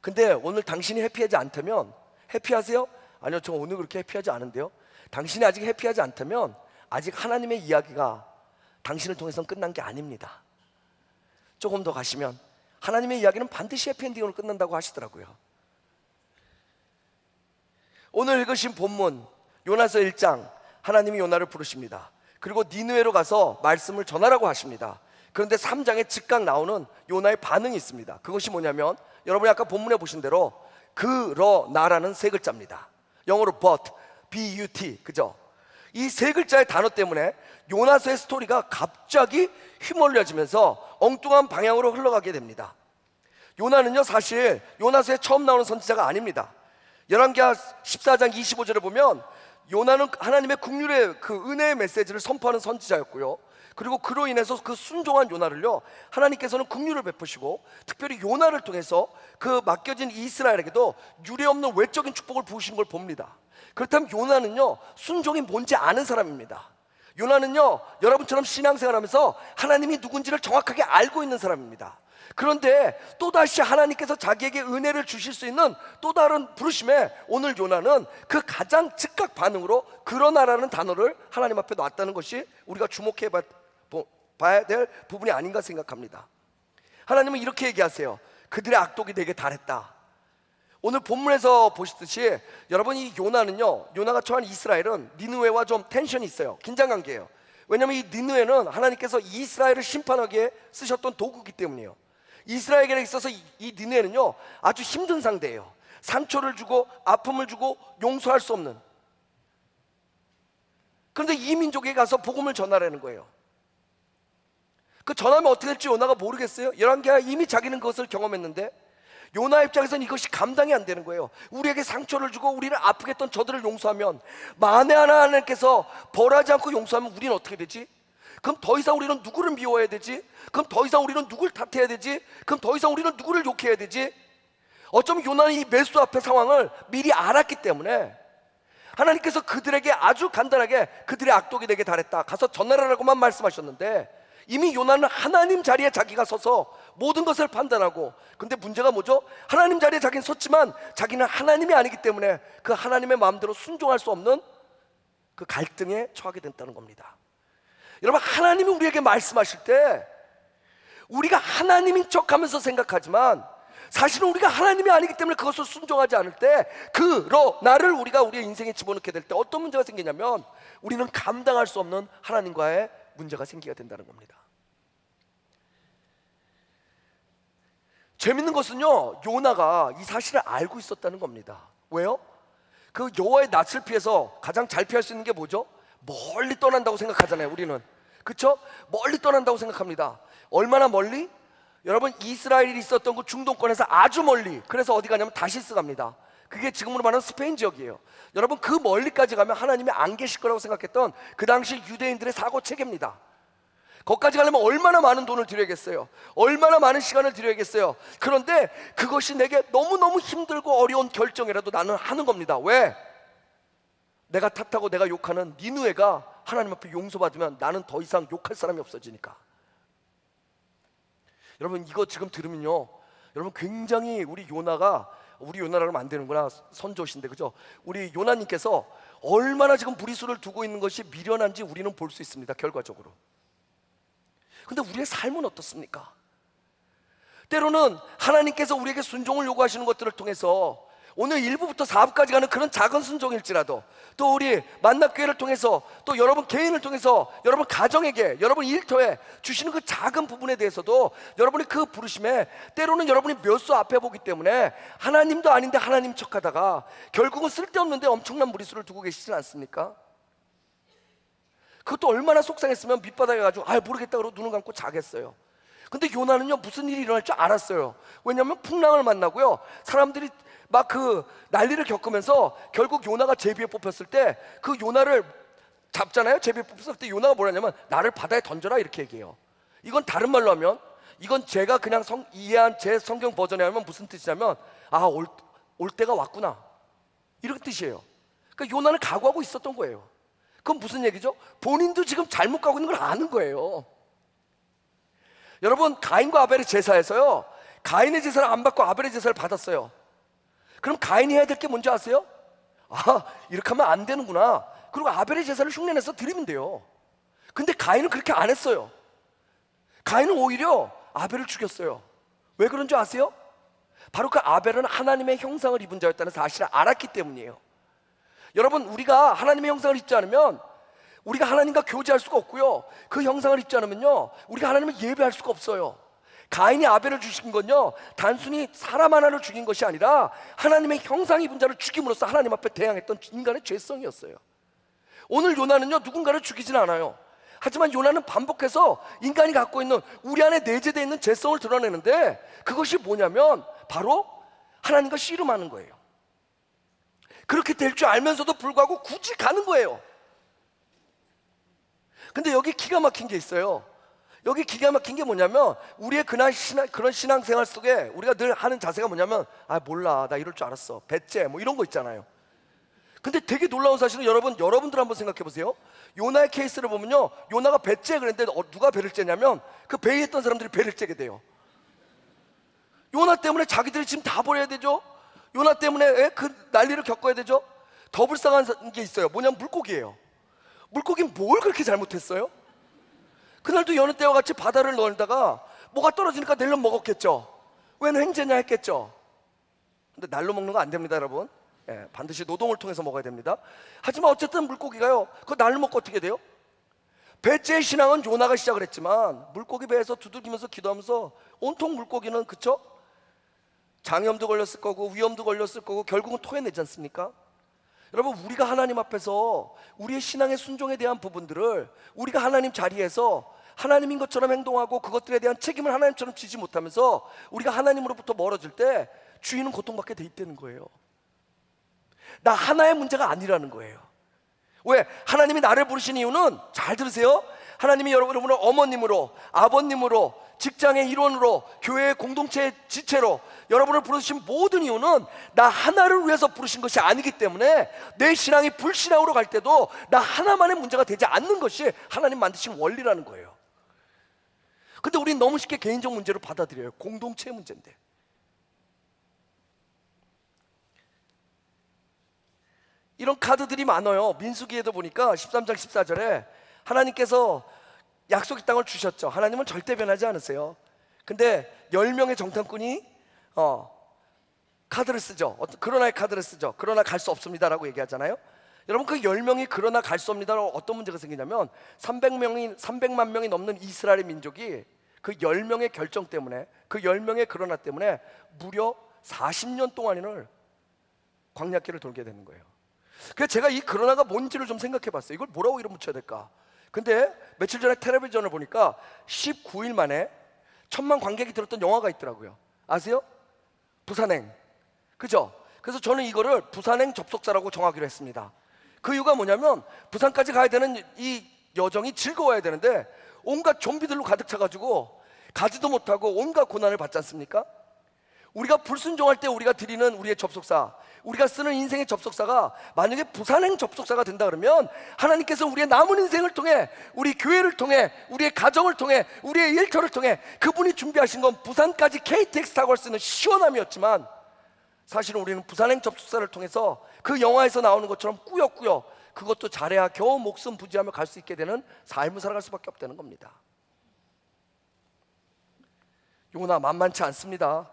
[SPEAKER 2] 근데 오늘 당신이 해피하지 않다면, 해피하세요? 아니요, 저 오늘 그렇게 해피하지 않은데요. 당신이 아직 해피하지 않다면 아직 하나님의 이야기가 당신을 통해서는 끝난 게 아닙니다. 조금 더 가시면 하나님의 이야기는 반드시 해피엔딩으로 끝난다고 하시더라고요. 오늘 읽으신 본문 요나서 1장, 하나님이 요나를 부르십니다. 그리고 니느웨로 가서 말씀을 전하라고 하십니다. 그런데 3장에 즉각 나오는 요나의 반응이 있습니다. 그것이 뭐냐면 여러분이 아까 본문에 보신 대로 그러나라는 세 글자입니다. 영어로 but, but, 그죠? 이 세 글자의 단어 때문에 요나서의 스토리가 갑자기 휘몰려지면서 엉뚱한 방향으로 흘러가게 됩니다. 요나는요, 사실 요나서에 처음 나오는 선지자가 아닙니다. 열왕기하 14장 25절에 보면 요나는 하나님의 긍휼의 그 은혜의 메시지를 선포하는 선지자였고요, 그리고 그로 인해서 그 순종한 요나를요, 하나님께서는 긍휼을 베푸시고 특별히 요나를 통해서 그 맡겨진 이스라엘에게도 유례없는 외적인 축복을 부으신 걸 봅니다. 그렇다면 요나는요, 순종이 뭔지 아는 사람입니다. 요나는요, 여러분처럼 신앙생활하면서 하나님이 누군지를 정확하게 알고 있는 사람입니다. 그런데 또다시 하나님께서 자기에게 은혜를 주실 수 있는 또 다른 부르심에 오늘 요나는 그 가장 즉각 반응으로 그러나라는 단어를 하나님 앞에 놨다는 것이 우리가 주목해 봐야 될 부분이 아닌가 생각합니다. 하나님은 이렇게 얘기하세요. 그들의 악독이 내게 달했다. 오늘 본문에서 보시듯이 여러분, 이 요나는요, 요나가 처한 이스라엘은 니느웨와 좀 텐션이 있어요. 긴장관계예요. 왜냐하면 이 니느웨는 하나님께서 이스라엘을 심판하기에 쓰셨던 도구이기 때문이에요. 이스라엘에게 있어서 이 니느웨는요, 아주 힘든 상대예요. 상처를 주고 아픔을 주고 용서할 수 없는. 그런데 이 민족에 가서 복음을 전하라는 거예요. 그 전하면 어떻게 될지 요나가 모르겠어요? 열왕기하 이미 자기는 그것을 경험했는데 요나 입장에서는 이것이 감당이 안 되는 거예요. 우리에게 상처를 주고 우리를 아프게 했던 저들을 용서하면, 만에 하나님께서 벌하지 않고 용서하면 우리는 어떻게 되지? 그럼 더 이상 우리는 누구를 미워해야 되지? 그럼 더 이상 우리는 누구를 탓해야 되지? 그럼 더 이상 우리는 누구를 욕해야 되지? 어쩌면 요나는 이 메소 앞의 상황을 미리 알았기 때문에 하나님께서 그들에게 아주 간단하게 그들의 악독이 내게 달했다, 가서 전하라고만 말씀하셨는데 이미 요나는 하나님 자리에 자기가 서서 모든 것을 판단하고, 근데 문제가 뭐죠? 하나님 자리에 자기는 섰지만 자기는 하나님이 아니기 때문에 그 하나님의 마음대로 순종할 수 없는 그 갈등에 처하게 된다는 겁니다. 여러분, 하나님이 우리에게 말씀하실 때 우리가 하나님인 척하면서 생각하지만 사실은 우리가 하나님이 아니기 때문에 그것을 순종하지 않을 때, 그러나를 우리가 우리의 인생에 집어넣게 될 때 어떤 문제가 생기냐면 우리는 감당할 수 없는 하나님과의 문제가 생기게 된다는 겁니다. 재밌는 것은요, 요나가 이 사실을 알고 있었다는 겁니다. 왜요? 그 여호와의 낯을 피해서 가장 잘 피할 수 있는 게 뭐죠? 멀리 떠난다고 생각하잖아요, 우리는. 그렇죠? 멀리 떠난다고 생각합니다. 얼마나 멀리? 여러분, 이스라엘이 있었던 그 중동권에서 아주 멀리, 그래서 어디 가냐면 다시스 갑니다. 그게 지금으로 말하는 스페인 지역이에요. 여러분, 그 멀리까지 가면 하나님이 안 계실 거라고 생각했던 그 당시 유대인들의 사고 체계입니다. 거기까지 가려면 얼마나 많은 돈을 들여야겠어요? 얼마나 많은 시간을 들여야겠어요? 그런데 그것이 내게 너무너무 힘들고 어려운 결정이라도 나는 하는 겁니다. 왜? 내가 탓하고 내가 욕하는 니느웨가 하나님 앞에 용서받으면 나는 더 이상 욕할 사람이 없어지니까. 여러분, 이거 지금 들으면요, 여러분 굉장히 우리 요나라고 하면 안 되는구나, 선조신데, 그죠? 우리 요나님께서 얼마나 지금 무리수를 두고 있는 것이 미련한지 우리는 볼 수 있습니다, 결과적으로. 근데 우리의 삶은 어떻습니까? 때로는 하나님께서 우리에게 순종을 요구하시는 것들을 통해서 오늘 1부부터 4부까지 가는 그런 작은 순종일지라도, 또 우리 만납교회를 통해서, 또 여러분 개인을 통해서 여러분 가정에게, 여러분 일터에 주시는 그 작은 부분에 대해서도 여러분이 그 부르심에 때로는 여러분이 몇 수 앞에 보기 때문에 하나님도 아닌데 하나님 척하다가 결국은 쓸데없는데 엄청난 무리수를 두고 계시진 않습니까? 그것도 얼마나 속상했으면 밑바닥에 가지고 모르겠다 그러고 눈을 감고 자겠어요. 근데 요나는요, 무슨 일이 일어날 줄 알았어요. 왜냐하면 풍랑을 만나고요, 사람들이 막 그 난리를 겪으면서 결국 요나가 제비에 뽑혔을 때 그 요나를 잡잖아요. 제비에 뽑혔을 때 요나가 뭐라냐면 나를 바다에 던져라 이렇게 얘기해요. 이건 다른 말로 하면, 이건 제가 그냥 이해한 제 성경 버전에 하면 무슨 뜻이냐면 올 때가 왔구나 이런 뜻이에요. 그러니까 요나는 각오하고 있었던 거예요. 그건 무슨 얘기죠? 본인도 지금 잘못 가고 있는 걸 아는 거예요. 여러분, 가인과 아벨의 제사에서요, 가인의 제사를 안 받고 아벨의 제사를 받았어요. 그럼 가인이 해야 될 게 뭔지 아세요? 이렇게 하면 안 되는구나. 그리고 아벨의 제사를 흉내내서 드리면 돼요. 근데 가인은 그렇게 안 했어요. 가인은 오히려 아벨을 죽였어요. 왜 그런 줄 아세요? 바로 그 아벨은 하나님의 형상을 입은 자였다는 사실을 알았기 때문이에요. 여러분, 우리가 하나님의 형상을 입지 않으면 우리가 하나님과 교제할 수가 없고요, 그 형상을 입지 않으면요, 우리가 하나님을 예배할 수가 없어요. 가인이 아벨을 죽인 건요, 단순히 사람 하나를 죽인 것이 아니라 하나님의 형상 입은 자를 죽임으로써 하나님 앞에 대항했던 인간의 죄성이었어요. 오늘 요나는요, 누군가를 죽이진 않아요. 하지만 요나는 반복해서 인간이 갖고 있는, 우리 안에 내재되어 있는 죄성을 드러내는데, 그것이 뭐냐면 바로 하나님과 씨름하는 거예요. 그렇게 될 줄 알면서도 불구하고 굳이 가는 거예요. 근데 여기 기가 막힌 게 있어요. 여기 기가 막힌 게 뭐냐면, 우리의 그런 신앙생활 속에 우리가 늘 하는 자세가 뭐냐면, 몰라, 나 이럴 줄 알았어, 배째 뭐 이런 거 있잖아요. 근데 되게 놀라운 사실은, 여러분들 한번 생각해 보세요. 요나의 케이스를 보면요, 요나가 배째 그랬는데 누가 배를 째냐면 그 배에 있던 사람들이 배를 째게 돼요. 요나 때문에 자기들이 지금 다 버려야 되죠. 요나 때문에 그 난리를 겪어야 되죠. 더 불쌍한 게 있어요. 뭐냐면 물고기예요. 물고기는 뭘 그렇게 잘못했어요? 그날도 여느 때와 같이 바다를 널다가 뭐가 떨어지니까 내려 먹었겠죠. 웬 횡재냐 했겠죠. 근데 날로 먹는 거 안 됩니다, 여러분. 반드시 노동을 통해서 먹어야 됩니다. 하지만 어쨌든 물고기가요, 그거 날로 먹고 어떻게 돼요? 배째의 신앙은 요나가 시작을 했지만 물고기 배에서 두들기면서 기도하면서 온통 물고기는, 그쵸? 장염도 걸렸을 거고 위염도 걸렸을 거고 결국은 토해내지 않습니까? 여러분, 우리가 하나님 앞에서 우리의 신앙의 순종에 대한 부분들을 우리가 하나님 자리에서 하나님인 것처럼 행동하고 그것들에 대한 책임을 하나님처럼 지지 못하면서 우리가 하나님으로부터 멀어질 때 주인은 고통받게 돼 있다는 거예요. 나 하나의 문제가 아니라는 거예요. 왜? 하나님이 나를 부르신 이유는, 잘 들으세요, 하나님이 여러분을 어머님으로, 아버님으로, 직장의 일원으로, 교회의 공동체의 지체로 여러분을 부르신 모든 이유는 나 하나를 위해서 부르신 것이 아니기 때문에 내 신앙이 불신앙으로 갈 때도 나 하나만의 문제가 되지 않는 것이 하나님 만드신 원리라는 거예요. 근데 우리는 너무 쉽게 개인적 문제로 받아들여요. 공동체의 문제인데. 이런 카드들이 많아요. 민수기에도 보니까 13장 14절에 하나님께서 약속의 땅을 주셨죠. 하나님은 절대 변하지 않으세요. 근데 10명의 정탐꾼이 카드를 쓰죠. 그러나의 카드를 쓰죠. 그러나 갈 수 없습니다라고 얘기하잖아요. 여러분, 그 10명이 그러나 갈 수 없습니다라고 어떤 문제가 생기냐면 300만 명이 넘는 이스라엘의 민족이 그 10명의 결정 때문에, 그 10명의 그러나 때문에 무려 40년 동안을 광야길을 돌게 되는 거예요. 그래서 제가 이 그러나가 뭔지를 좀 생각해 봤어요. 이걸 뭐라고 이름 붙여야 될까? 근데 며칠 전에 텔레비전을 보니까 19일 만에 1000만 관객이 들었던 영화가 있더라고요. 아세요? 부산행. 그죠? 그래서 저는 이거를 부산행 접속사라고 정하기로 했습니다. 그 이유가 뭐냐면, 부산까지 가야 되는 이 여정이 즐거워야 되는데 온갖 좀비들로 가득 차가지고 가지도 못하고 온갖 고난을 받지 않습니까? 우리가 불순종할 때 우리가 드리는 우리의 접속사, 우리가 쓰는 인생의 접속사가 만약에 부산행 접속사가 된다 그러면 하나님께서 우리의 남은 인생을 통해, 우리 교회를 통해, 우리의 가정을 통해, 우리의 일터를 통해 그분이 준비하신 건 부산까지 KTX 타고 갈 수 있는 시원함이었지만, 사실은 우리는 부산행 접속사를 통해서 그 영화에서 나오는 것처럼 꾸역꾸역, 그것도 잘해야 겨우 목숨 부지하며 갈 수 있게 되는 삶을 살아갈 수밖에 없다는 겁니다. 요나 만만치 않습니다.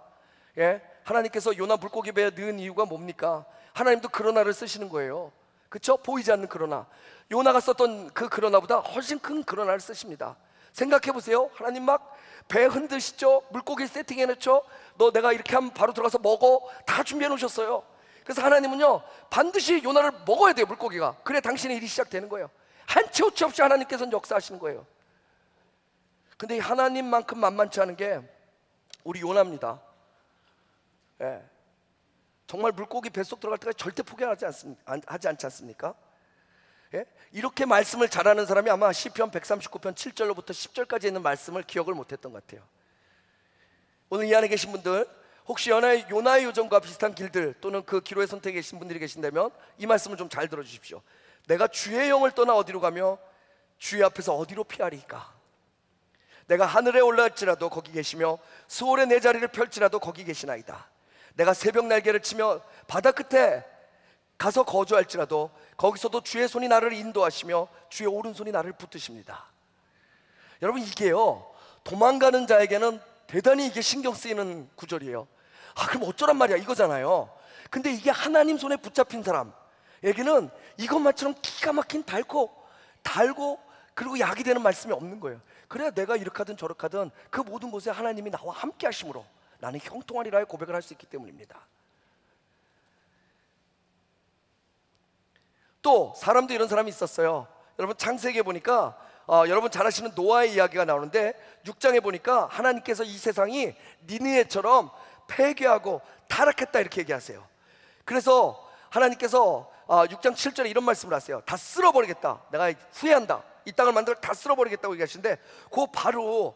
[SPEAKER 2] 예? 하나님께서 요나 물고기 배에 넣은 이유가 뭡니까? 하나님도 그러나를 쓰시는 거예요. 그렇죠? 보이지 않는 그러나. 요나가 썼던 그 그러나보다 훨씬 큰 그러나를 쓰십니다. 생각해 보세요. 하나님 막 배 흔드시죠? 물고기 세팅해 놓죠? 너 내가 이렇게 하면 바로 들어가서 먹어. 다 준비해 놓으셨어요. 그래서 하나님은요, 반드시 요나를 먹어야 돼요, 물고기가. 그래 당신의 일이 시작되는 거예요. 한치 오치 없이 하나님께서는 역사하시는 거예요. 근데 이 하나님만큼 만만치 않은 게 우리 요나입니다. 예. 정말 물고기 뱃속 들어갈 때까지 절대 포기하지 않지 않습니까? 예? 이렇게 말씀을 잘하는 사람이 아마 시편 139편 7절로부터 10절까지 있는 말씀을 기억을 못했던 것 같아요. 오늘 이 안에 계신 분들, 혹시 요나의 요정과 비슷한 길들 또는 그 기로의 선택에 계신 분들이 계신다면 이 말씀을 좀 잘 들어주십시오. 내가 주의 영을 떠나 어디로 가며 주의 앞에서 어디로 피하리까? 내가 하늘에 올라갈지라도 거기 계시며 수월에 내 자리를 펼지라도 거기 계시나이다. 내가 새벽 날개를 치며 바다 끝에 가서 거주할지라도 거기서도 주의 손이 나를 인도하시며 주의 오른손이 나를 붙드십니다. 여러분, 이게요, 도망가는 자에게는 대단히 이게 신경 쓰이는 구절이에요. 그럼 어쩌란 말이야 이거잖아요. 근데 이게 하나님 손에 붙잡힌 사람에게는 이것만처럼 기가 막힌 달고 그리고 약이 되는 말씀이 없는 거예요. 그래야 내가 이렇게 하든 저렇게 하든 그 모든 곳에 하나님이 나와 함께 하심으로 나는 형통하리라의 고백을 할 수 있기 때문입니다. 또 사람도 이런 사람이 있었어요. 여러분, 창세기에 보니까 여러분 잘 아시는 노아의 이야기가 나오는데 6장에 보니까 하나님께서 이 세상이 니느웨처럼 폐괴하고 타락했다 이렇게 얘기하세요. 그래서 하나님께서 6장 7절에 이런 말씀을 하세요. 다 쓸어버리겠다. 내가 후회한다. 이 땅을 만들어 다 쓸어버리겠다고 얘기하시는데 그 바로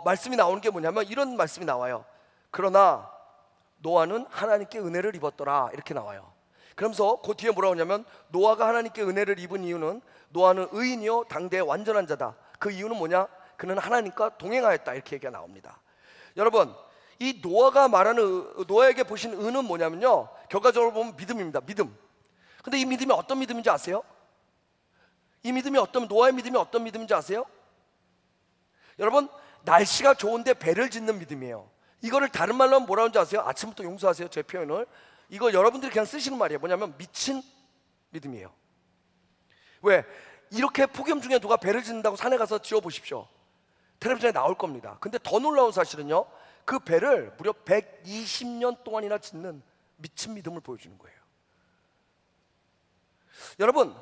[SPEAKER 2] 말씀이 나오는 게 뭐냐면 이런 말씀이 나와요. 그러나 노아는 하나님께 은혜를 입었더라 이렇게 나와요. 그러면서 그 뒤에 뭐라고 하냐면 노아가 하나님께 은혜를 입은 이유는 노아는 의인이요 당대의 완전한 자다. 그 이유는 뭐냐? 그는 하나님과 동행하였다 이렇게 얘기가 나옵니다. 여러분, 이 노아가 말하는 노아에게 보신 은은 뭐냐면요, 결과적으로 보면 믿음입니다. 믿음. 근데 이 믿음이 어떤 믿음인지 아세요? 이 믿음이 노아의 믿음이 어떤 믿음인지 아세요? 여러분, 날씨가 좋은데 배를 짓는 믿음이에요. 이거를 다른 말로 하면 뭐라고 하는지 아세요? 아침부터 용서하세요 제 표현을. 이거 여러분들이 그냥 쓰시는 말이에요. 뭐냐면 미친 믿음이에요. 왜? 이렇게 폭염 중에 누가 배를 짓는다고 산에 가서 지어보십시오. 텔레비전에 나올 겁니다. 근데 더 놀라운 사실은요, 그 배를 무려 120년 동안이나 짓는 미친 믿음을 보여주는 거예요. 여러분,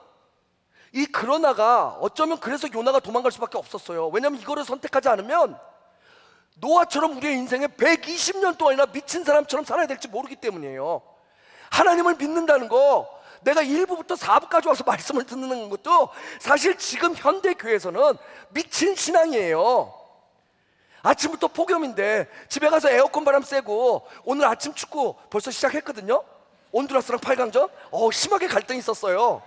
[SPEAKER 2] 이 그러나가 어쩌면 그래서 요나가 도망갈 수밖에 없었어요. 왜냐하면 이거를 선택하지 않으면 노아처럼 우리의 인생에 120년 동안이나 미친 사람처럼 살아야 될지 모르기 때문이에요. 하나님을 믿는다는 거, 내가 1부부터 4부까지 와서 말씀을 듣는 것도 사실 지금 현대 교회에서는 미친 신앙이에요. 아침부터 폭염인데 집에 가서 에어컨 바람 쐬고, 오늘 아침 축구 벌써 시작했거든요. 온두라스랑 8강전 심하게 갈등이 있었어요.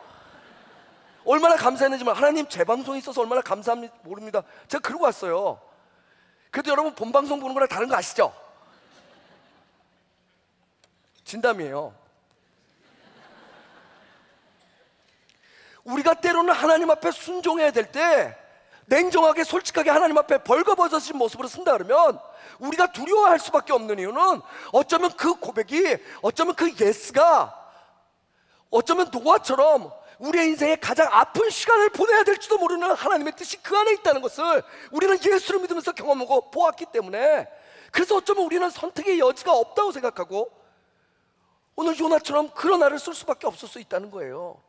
[SPEAKER 2] 얼마나 감사했는지, 하나님 재방송이 있어서 얼마나 감사합니다 모릅니다. 제가 그러고 왔어요. 그래도 여러분 본방송 보는 거랑 다른 거 아시죠? 진담이에요. 우리가 때로는 하나님 앞에 순종해야 될 때 냉정하게 솔직하게 하나님 앞에 벌거벗어진 모습으로 쓴다 그러면 우리가 두려워할 수밖에 없는 이유는 어쩌면 그 고백이, 어쩌면 그 예스가, 어쩌면 노아처럼 우리의 인생에 가장 아픈 시간을 보내야 될지도 모르는 하나님의 뜻이 그 안에 있다는 것을 우리는 예수를 믿으면서 경험하고 보았기 때문에, 그래서 어쩌면 우리는 선택의 여지가 없다고 생각하고 오늘 요나처럼 그러나를 쓸 수밖에 없을 수 있다는 거예요.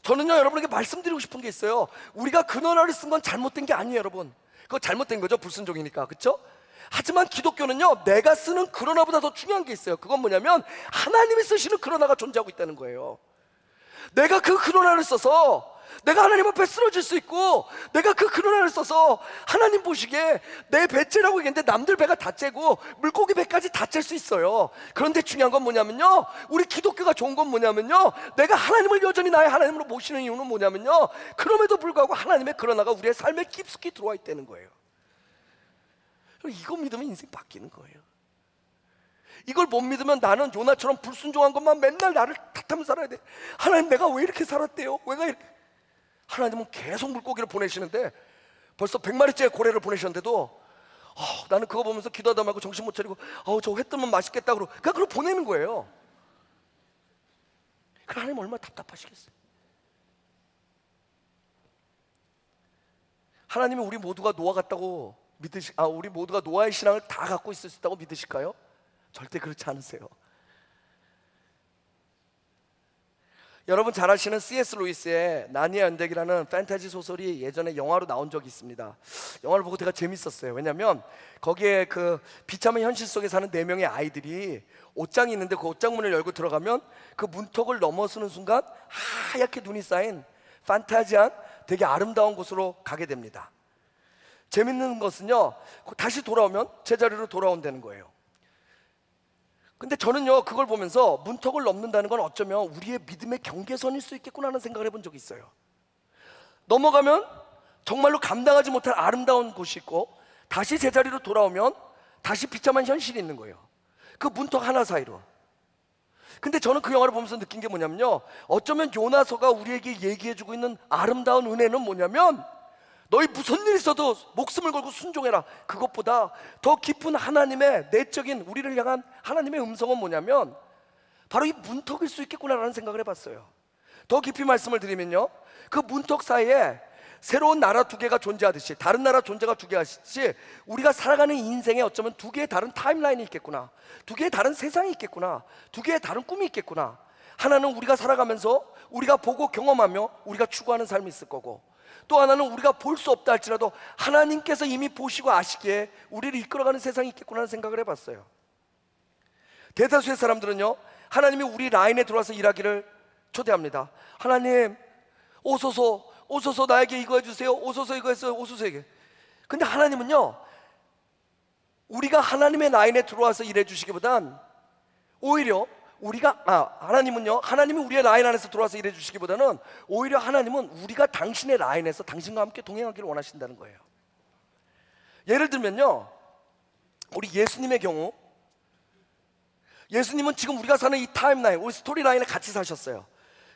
[SPEAKER 2] 저는요, 여러분에게 말씀드리고 싶은 게 있어요. 우리가 그러나를 쓴 건 잘못된 게 아니에요, 여러분. 그거 잘못된 거죠, 불순종이니까. 그렇죠? 하지만 기독교는요, 내가 쓰는 그러나보다 더 중요한 게 있어요. 그건 뭐냐면 하나님이 쓰시는 그러나가 존재하고 있다는 거예요. 내가 그 그러나를 써서 내가 하나님 앞에 쓰러질 수 있고, 내가 그 그러나를 써서 하나님 보시기에 내 배째라고 얘기했는데 남들 배가 다 째고 물고기 배까지 다 짤 수 있어요. 그런데 중요한 건 뭐냐면요, 우리 기독교가 좋은 건 뭐냐면요, 내가 하나님을 여전히 나의 하나님으로 모시는 이유는 뭐냐면요, 그럼에도 불구하고 하나님의 그러나가 우리의 삶에 깊숙이 들어와 있다는 거예요. 이거 믿으면 인생 바뀌는 거예요. 이걸 못 믿으면 나는 요나처럼 불순종한 것만 맨날 나를 탓하면서 살아야 돼. 하나님, 내가 왜 이렇게 살았대요? 왜가 이렇게? 하나님은 계속 물고기를 보내시는데 벌써 100마리째 고래를 보내셨는데도 나는 그거 보면서 기도하다 말고 정신 못 차리고 저 회 뜨면 맛있겠다 그러고 그냥 그걸 보내는 거예요. 그 하나님 얼마나 답답하시겠어요. 하나님이 우리 모두가 노아 같다고 우리 모두가 노아의 신앙을 다 갖고 있을 수 있다고 믿으실까요? 절대 그렇지 않으세요. 여러분 잘 아시는 C.S. 루이스의 나니아 연대기라는 판타지 소설이 예전에 영화로 나온 적이 있습니다. 영화를 보고 되게 재밌었어요. 왜냐하면 거기에 그 비참한 현실 속에 사는 4명의 아이들이 옷장이 있는데 그 옷장 문을 열고 들어가면 그 문턱을 넘어서는 순간 하얗게 눈이 쌓인 판타지한 되게 아름다운 곳으로 가게 됩니다. 재밌는 것은요, 다시 돌아오면 제자리로 돌아온다는 거예요. 근데 저는요 그걸 보면서 문턱을 넘는다는 건 어쩌면 우리의 믿음의 경계선일 수 있겠구나 하는 생각을 해본 적이 있어요. 넘어가면 정말로 감당하지 못할 아름다운 곳이 있고 다시 제자리로 돌아오면 다시 비참한 현실이 있는 거예요. 그 문턱 하나 사이로. 근데 저는 그 영화를 보면서 느낀 게 뭐냐면요, 어쩌면 요나서가 우리에게 얘기해주고 있는 아름다운 은혜는 뭐냐면 너희 무슨 일 있어도 목숨을 걸고 순종해라. 그것보다 더 깊은 하나님의 내적인 우리를 향한 하나님의 음성은 뭐냐면 바로 이 문턱일 수 있겠구나라는 생각을 해봤어요. 더 깊이 말씀을 드리면요, 그 문턱 사이에 새로운 나라 2개가 존재하듯이, 다른 나라 존재가 2개 하듯이 우리가 살아가는 인생에 어쩌면 2개의 다른 타임라인이 있겠구나, 2개의 다른 세상이 있겠구나, 2개의 다른 꿈이 있겠구나. 하나는 우리가 살아가면서 우리가 보고 경험하며 우리가 추구하는 삶이 있을 거고, 또 하나는 우리가 볼 수 없다 할지라도 하나님께서 이미 보시고 아시기에 우리를 이끌어가는 세상이 있겠구나 하는 생각을 해봤어요. 대다수의 사람들은요, 하나님이 우리 라인에 들어와서 일하기를 초대합니다. 하나님 오소서 나에게 이거 해주세요. 오소서 이거 했어요. 오소서 이게. 근데 하나님은요, 우리가 하나님의 라인에 들어와서 일해 주시기보단 오히려 하나님이 우리의 라인 안에서 들어와서 일해 주시기보다는 오히려 하나님은 우리가 당신의 라인에서 당신과 함께 동행하기를 원하신다는 거예요. 예를 들면요, 우리 예수님의 경우, 예수님은 지금 우리가 사는 이 타임라인, 우리 스토리 라인에 같이 사셨어요.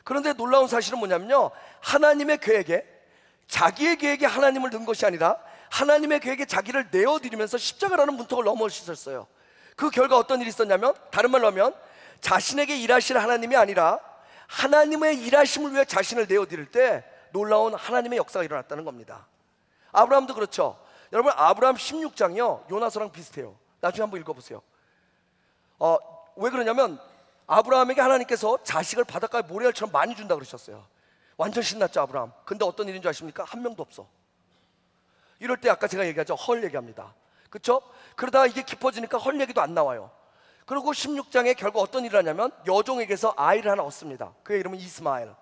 [SPEAKER 2] 그런데 놀라운 사실은 뭐냐면요, 하나님의 계획에, 자기의 계획에 하나님을 넣은 것이 아니라 하나님의 계획에 자기를 내어드리면서 십자가라는 문턱을 넘어오셨어요. 그 결과 어떤 일이 있었냐면, 다른 말로 하면 자신에게 일하실 하나님이 아니라 하나님의 일하심을 위해 자신을 내어드릴 때 놀라운 하나님의 역사가 일어났다는 겁니다. 아브라함도 그렇죠. 여러분, 아브라함 16장이요 요나서랑 비슷해요. 나중에 한번 읽어보세요. 왜 그러냐면 아브라함에게 하나님께서 자식을 바닷가에 모래알처럼 많이 준다 그러셨어요. 완전 신났죠 아브라함. 근데 어떤 일인 줄 아십니까? 한 명도 없어. 이럴 때 아까 제가 얘기하죠, 헐 얘기합니다. 그렇죠? 그러다가 이게 깊어지니까 헐 얘기도 안 나와요. 그리고 16장에 결국 어떤 일을 하냐면 여종에게서 아이를 하나 얻습니다. 그의 이름은 이스마엘.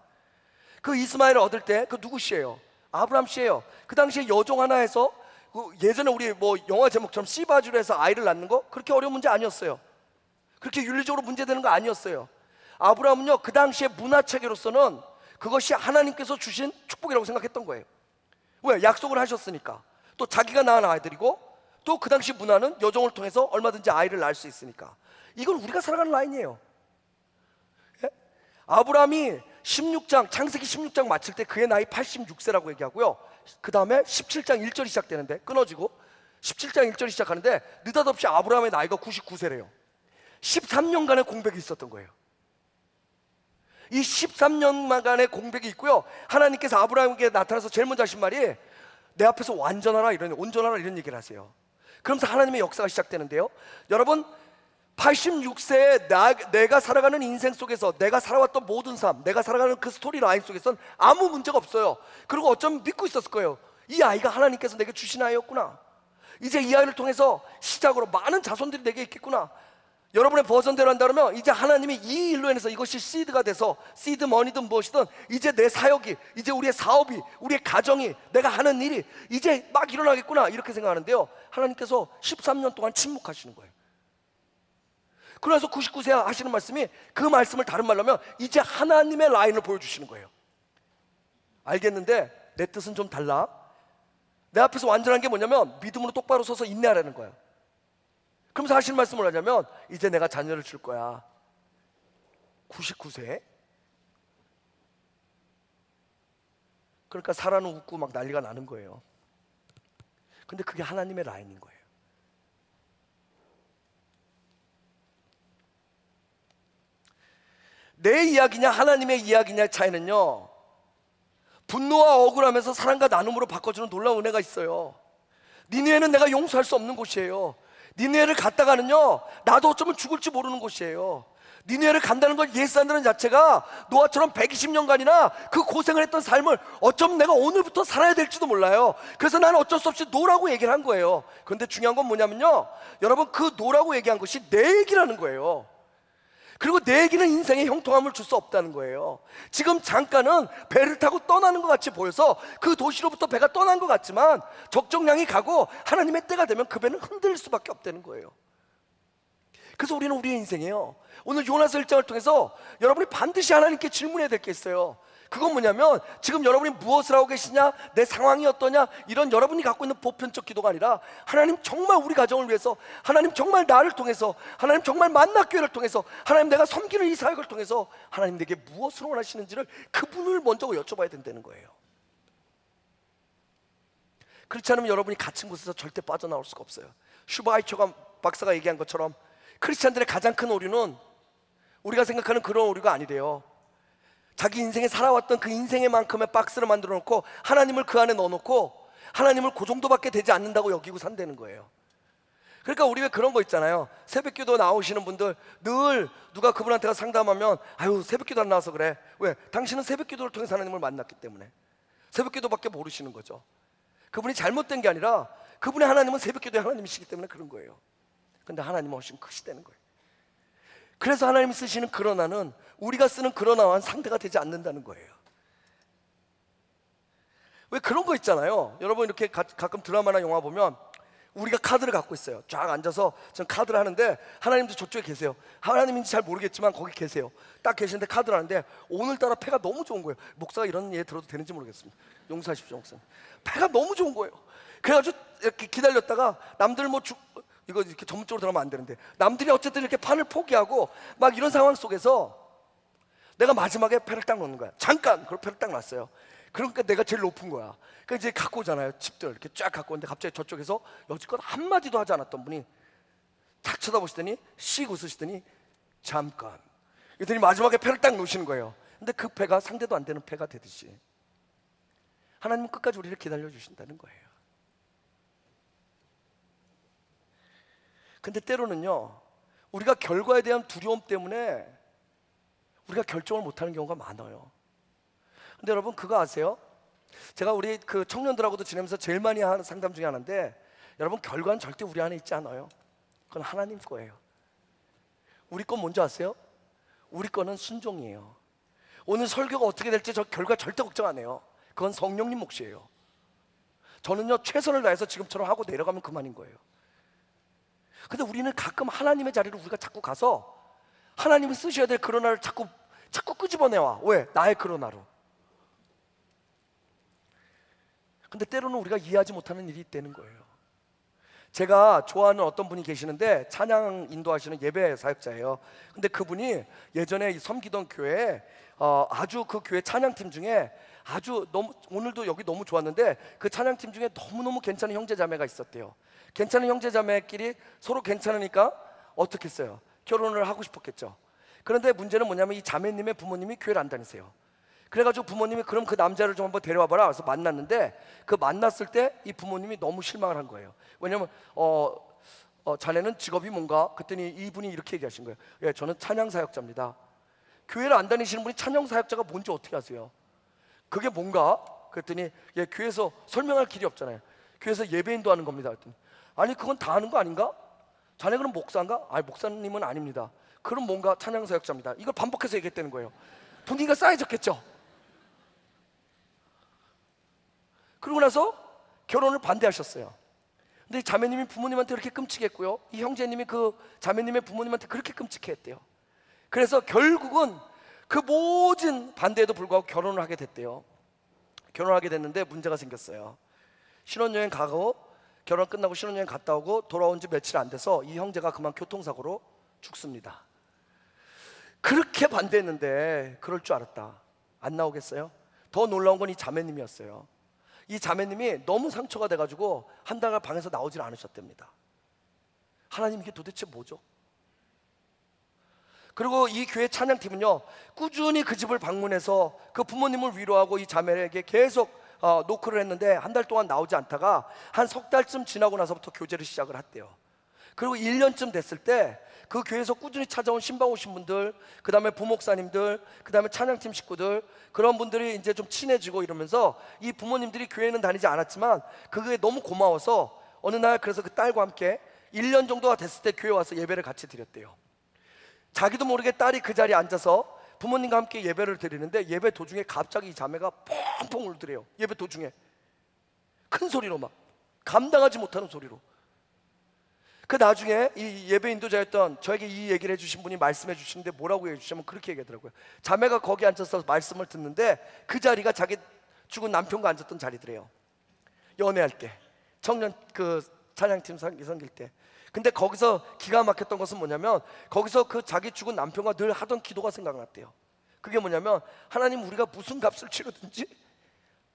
[SPEAKER 2] 그 이스마엘을 얻을 때 그 누구 씨예요? 아브라함 씨예요. 그 당시에 여종 하나 해서 예전에 우리 뭐 영화 제목처럼 씨바주로 해서 아이를 낳는 거 그렇게 어려운 문제 아니었어요. 그렇게 윤리적으로 문제되는 거 아니었어요. 아브라함은요, 그 당시에 문화 체계로서는 그것이 하나님께서 주신 축복이라고 생각했던 거예요. 왜? 약속을 하셨으니까. 또 자기가 낳은 아이들이고, 또 그 당시 문화는 여종을 통해서 얼마든지 아이를 낳을 수 있으니까. 이건 우리가 살아가는 라인이에요. 예? 아브라함이 창세기 16장 마칠 때 그의 나이 86세라고 얘기하고요, 그 다음에 17장 1절이 시작되는데 끊어지고 17장 1절이 시작하는데 느닷없이 아브라함의 나이가 99세래요 13년간의 공백이 있었던 거예요. 이 13년간의 공백이 있고요, 하나님께서 아브라함에게 나타나서 제일 먼저 하신 말이 내 앞에서 온전하라 이런 얘기를 하세요. 그러면서 하나님의 역사가 시작되는데요, 여러분 86세에 내가 살아가는 인생 속에서 내가 살아왔던 모든 삶, 내가 살아가는 그 스토리 라인 속에서는 아무 문제가 없어요. 그리고 어쩌면 믿고 있었을 거예요. 이 아이가 하나님께서 내게 주신 아이였구나. 이제 이 아이를 통해서 시작으로 많은 자손들이 내게 있겠구나. 여러분의 버전대로 한다면 이제 하나님이 이 일로 인해서 이것이 시드가 돼서, 시드 머니든 무엇이든 이제 내 사역이, 이제 우리의 사업이, 우리의 가정이, 내가 하는 일이 이제 막 일어나겠구나 이렇게 생각하는데요, 하나님께서 13년 동안 침묵하시는 거예요. 그래서 99세 하시는 말씀이, 그 말씀을 다른 말로 하면 이제 하나님의 라인을 보여주시는 거예요. 알겠는데 내 뜻은 좀 달라. 내 앞에서 완전한 게 뭐냐면 믿음으로 똑바로 서서 인내하라는 거예요. 그러면서 하시는 말씀을 하냐면 이제 내가 자녀를 줄 거야. 99세? 그러니까 사라는 웃고 막 난리가 나는 거예요. 근데 그게 하나님의 라인인 거예요. 내 이야기냐 하나님의 이야기냐의 차이는요, 분노와 억울함에서 사랑과 나눔으로 바꿔주는 놀라운 은혜가 있어요. 니느웨는 내가 용서할 수 없는 곳이에요. 니느웨를 갔다가는요, 나도 어쩌면 죽을지 모르는 곳이에요. 니느웨를 간다는 걸 예스한다는 자체가 노아처럼 120년간이나 그 고생을 했던 삶을 어쩌면 내가 오늘부터 살아야 될지도 몰라요. 그래서 나는 어쩔 수 없이 노라고 얘기를 한 거예요. 그런데 중요한 건 뭐냐면요, 여러분, 그 노라고 얘기한 것이 내 얘기라는 거예요. 그리고 내 얘기는 인생에 형통함을 줄 수 없다는 거예요. 지금 잠깐은 배를 타고 떠나는 것 같이 보여서 그 도시로부터 배가 떠난 것 같지만 적정량이 가고 하나님의 때가 되면 그 배는 흔들릴 수밖에 없다는 거예요. 그래서 우리는 우리의 인생에요, 오늘 요나서 1장을 통해서 여러분이 반드시 하나님께 질문해야 될 게 있어요. 그건 뭐냐면, 지금 여러분이 무엇을 하고 계시냐, 내 상황이 어떠냐, 이런 여러분이 갖고 있는 보편적 기도가 아니라, 하나님 정말 우리 가정을 위해서, 하나님 정말 나를 통해서, 하나님 정말 만나교회를 통해서, 하나님 내가 섬기는 이 사역을 통해서 하나님 내게 무엇을 원하시는지를 그분을 먼저 여쭤봐야 된다는 거예요. 그렇지 않으면 여러분이 갇힌 곳에서 절대 빠져나올 수가 없어요. 슈바이처가 박사가 얘기한 것처럼 크리스찬들의 가장 큰 오류는 우리가 생각하는 그런 오류가 아니래요. 자기 인생에 살아왔던 그 인생의 만큼의 박스를 만들어 놓고 하나님을 그 안에 넣어놓고 하나님을 그 정도밖에 되지 않는다고 여기고 산다는 거예요. 그러니까 우리 왜 그런 거 있잖아요. 새벽기도 나오시는 분들 늘 누가 그분한테 가서 상담하면, 아유 새벽기도 안 나와서 그래. 왜? 당신은 새벽기도를 통해서 하나님을 만났기 때문에. 새벽기도밖에 모르시는 거죠. 그분이 잘못된 게 아니라 그분의 하나님은 새벽기도의 하나님이시기 때문에 그런 거예요. 근데 하나님은 훨씬 크시다는 거예요. 그래서 하나님이 쓰시는 그러나는 우리가 쓰는 그러나와는 상대가 되지 않는다는 거예요. 왜 그런 거 있잖아요. 여러분 이렇게 가끔 드라마나 영화 보면 우리가 카드를 갖고 있어요. 쫙 앉아서 전 카드를 하는데 하나님도 저쪽에 계세요. 하나님인지 잘 모르겠지만 거기 계세요. 딱 계시는데 카드를 하는데 오늘따라 패가 너무 좋은 거예요. 목사가 이런 예 들어도 되는지 모르겠습니다. 용서하십시오, 목사님. 패가 너무 좋은 거예요. 그래가지고 이렇게 기다렸다가 남들 이거 이렇게 전문적으로 들어가면 안 되는데 남들이 어쨌든 이렇게 판을 포기하고 막 이런 상황 속에서 내가 마지막에 패를 딱 놓는 거야. 잠깐! 그걸 패를 딱 놨어요. 그러니까 내가 제일 높은 거야. 그러니까 이제 갖고 오잖아요. 집들 이렇게 쫙 갖고 오는데 갑자기 저쪽에서 여지껏 한마디도 하지 않았던 분이 탁 쳐다보시더니 씩 웃으시더니 잠깐. 그랬더니 마지막에 패를 딱 놓으시는 거예요. 근데 그 패가 상대도 안 되는 패가 되듯이 하나님은 끝까지 우리를 기다려 주신다는 거예요. 근데 때로는요, 우리가 결과에 대한 두려움 때문에 우리가 결정을 못하는 경우가 많아요. 근데 여러분 그거 아세요? 제가 우리 그 청년들하고도 지내면서 제일 많이 하는 상담 중에 하나인데, 여러분 결과는 절대 우리 안에 있지 않아요. 그건 하나님 거예요. 우리 건 뭔지 아세요? 우리 거는 순종이에요. 오늘 설교가 어떻게 될지 저 결과 절대 걱정 안 해요. 그건 성령님 몫이에요. 저는요 최선을 다해서 지금처럼 하고 내려가면 그만인 거예요. 근데 우리는 가끔 하나님의 자리를 우리가 자꾸 가서 하나님이 쓰셔야 될 그러나를 자꾸 끄집어내와. 왜? 나의 그러나로. 근데 때로는 우리가 이해하지 못하는 일이 있다는 거예요. 제가 좋아하는 어떤 분이 계시는데 찬양 인도하시는 예배 사역자예요. 근데 그분이 예전에 섬기던 교회에 아주 그 교회 찬양팀 중에 아주 너무, 오늘도 여기 너무 좋았는데 그 찬양팀 중에 너무너무 괜찮은 형제자매가 있었대요. 괜찮은 형제자매끼리 서로 괜찮으니까 어떻게 했어요? 결혼을 하고 싶었겠죠. 그런데 문제는 뭐냐면 이 자매님의 부모님이 교회를 안 다니세요. 그래가지고 부모님이 그럼 그 남자를 좀 한번 데려와 봐라. 그래서 만났는데 그 만났을 때 이 부모님이 너무 실망을 한 거예요. 왜냐면 자네는 직업이 뭔가? 그랬더니 이분이 이렇게 얘기하신 거예요. 예, 저는 찬양 사역자입니다. 교회를 안 다니시는 분이 찬양 사역자가 뭔지 어떻게 아세요? 그게 뭔가? 그랬더니 예, 교회에서 설명할 길이 없잖아요. 교회에서 예배인도 하는 겁니다. 그랬더니 아니 그건 다 하는 거 아닌가? 자네 그럼 목사인가? 아니 목사님은 아닙니다. 그럼 뭔가 찬양 사역자입니다. 이걸 반복해서 얘기했다는 거예요. 분위기가 싸해졌겠죠. 그러고 나서 결혼을 반대하셨어요. 근데 이 자매님이 부모님한테 그렇게 끔찍했고요, 이 형제님이 그 자매님의 부모님한테 그렇게 끔찍했대요. 그래서 결국은 그 모든 반대에도 불구하고 결혼을 하게 됐대요. 결혼하게 됐는데 문제가 생겼어요. 신혼여행 가고 결혼 끝나고 신혼여행 갔다 오고 돌아온 지 며칠 안 돼서 이 형제가 그만 교통사고로 죽습니다. 그렇게 반대했는데 그럴 줄 알았다. 안 나오겠어요? 더 놀라운 건 이 자매님이었어요. 이 자매님이 너무 상처가 돼가지고 한 달간 방에서 나오질 않으셨답니다. 하나님 이게 도대체 뭐죠? 그리고 이 교회 찬양팀은요, 꾸준히 그 집을 방문해서 그 부모님을 위로하고 이 자매에게 계속 노크를 했는데 한 달 동안 나오지 않다가 한 석 달쯤 지나고 나서부터 교제를 시작을 했대요. 그리고 1년쯤 됐을 때 그 교회에서 꾸준히 찾아온 신방 오신 분들, 그 다음에 부목사님들, 그 다음에 찬양팀 식구들, 그런 분들이 이제 좀 친해지고 이러면서 이 부모님들이 교회는 다니지 않았지만 그게 너무 고마워서 어느 날 그래서 그 딸과 함께 1년 정도가 됐을 때 교회 와서 예배를 같이 드렸대요. 자기도 모르게 딸이 그 자리에 앉아서 부모님과 함께 예배를 드리는데 예배 도중에 갑자기 이 자매가 펑펑 울더래요. 예배 도중에 큰 소리로, 막 감당하지 못하는 소리로. 그 나중에 이 예배 인도자였던 저에게 이 얘기를 해주신 분이 말씀해 주시는데 뭐라고 해주시면 그렇게 얘기하더라고요. 자매가 거기 앉아서 말씀을 듣는데 그 자리가 자기 죽은 남편과 앉았던 자리더래요. 연애할 때, 청년 그 찬양팀 섬길 때. 근데 거기서 기가 막혔던 것은 뭐냐면 거기서 그 자기 죽은 남편과 늘 하던 기도가 생각났대요. 그게 뭐냐면, 하나님, 우리가 무슨 값을 치르든지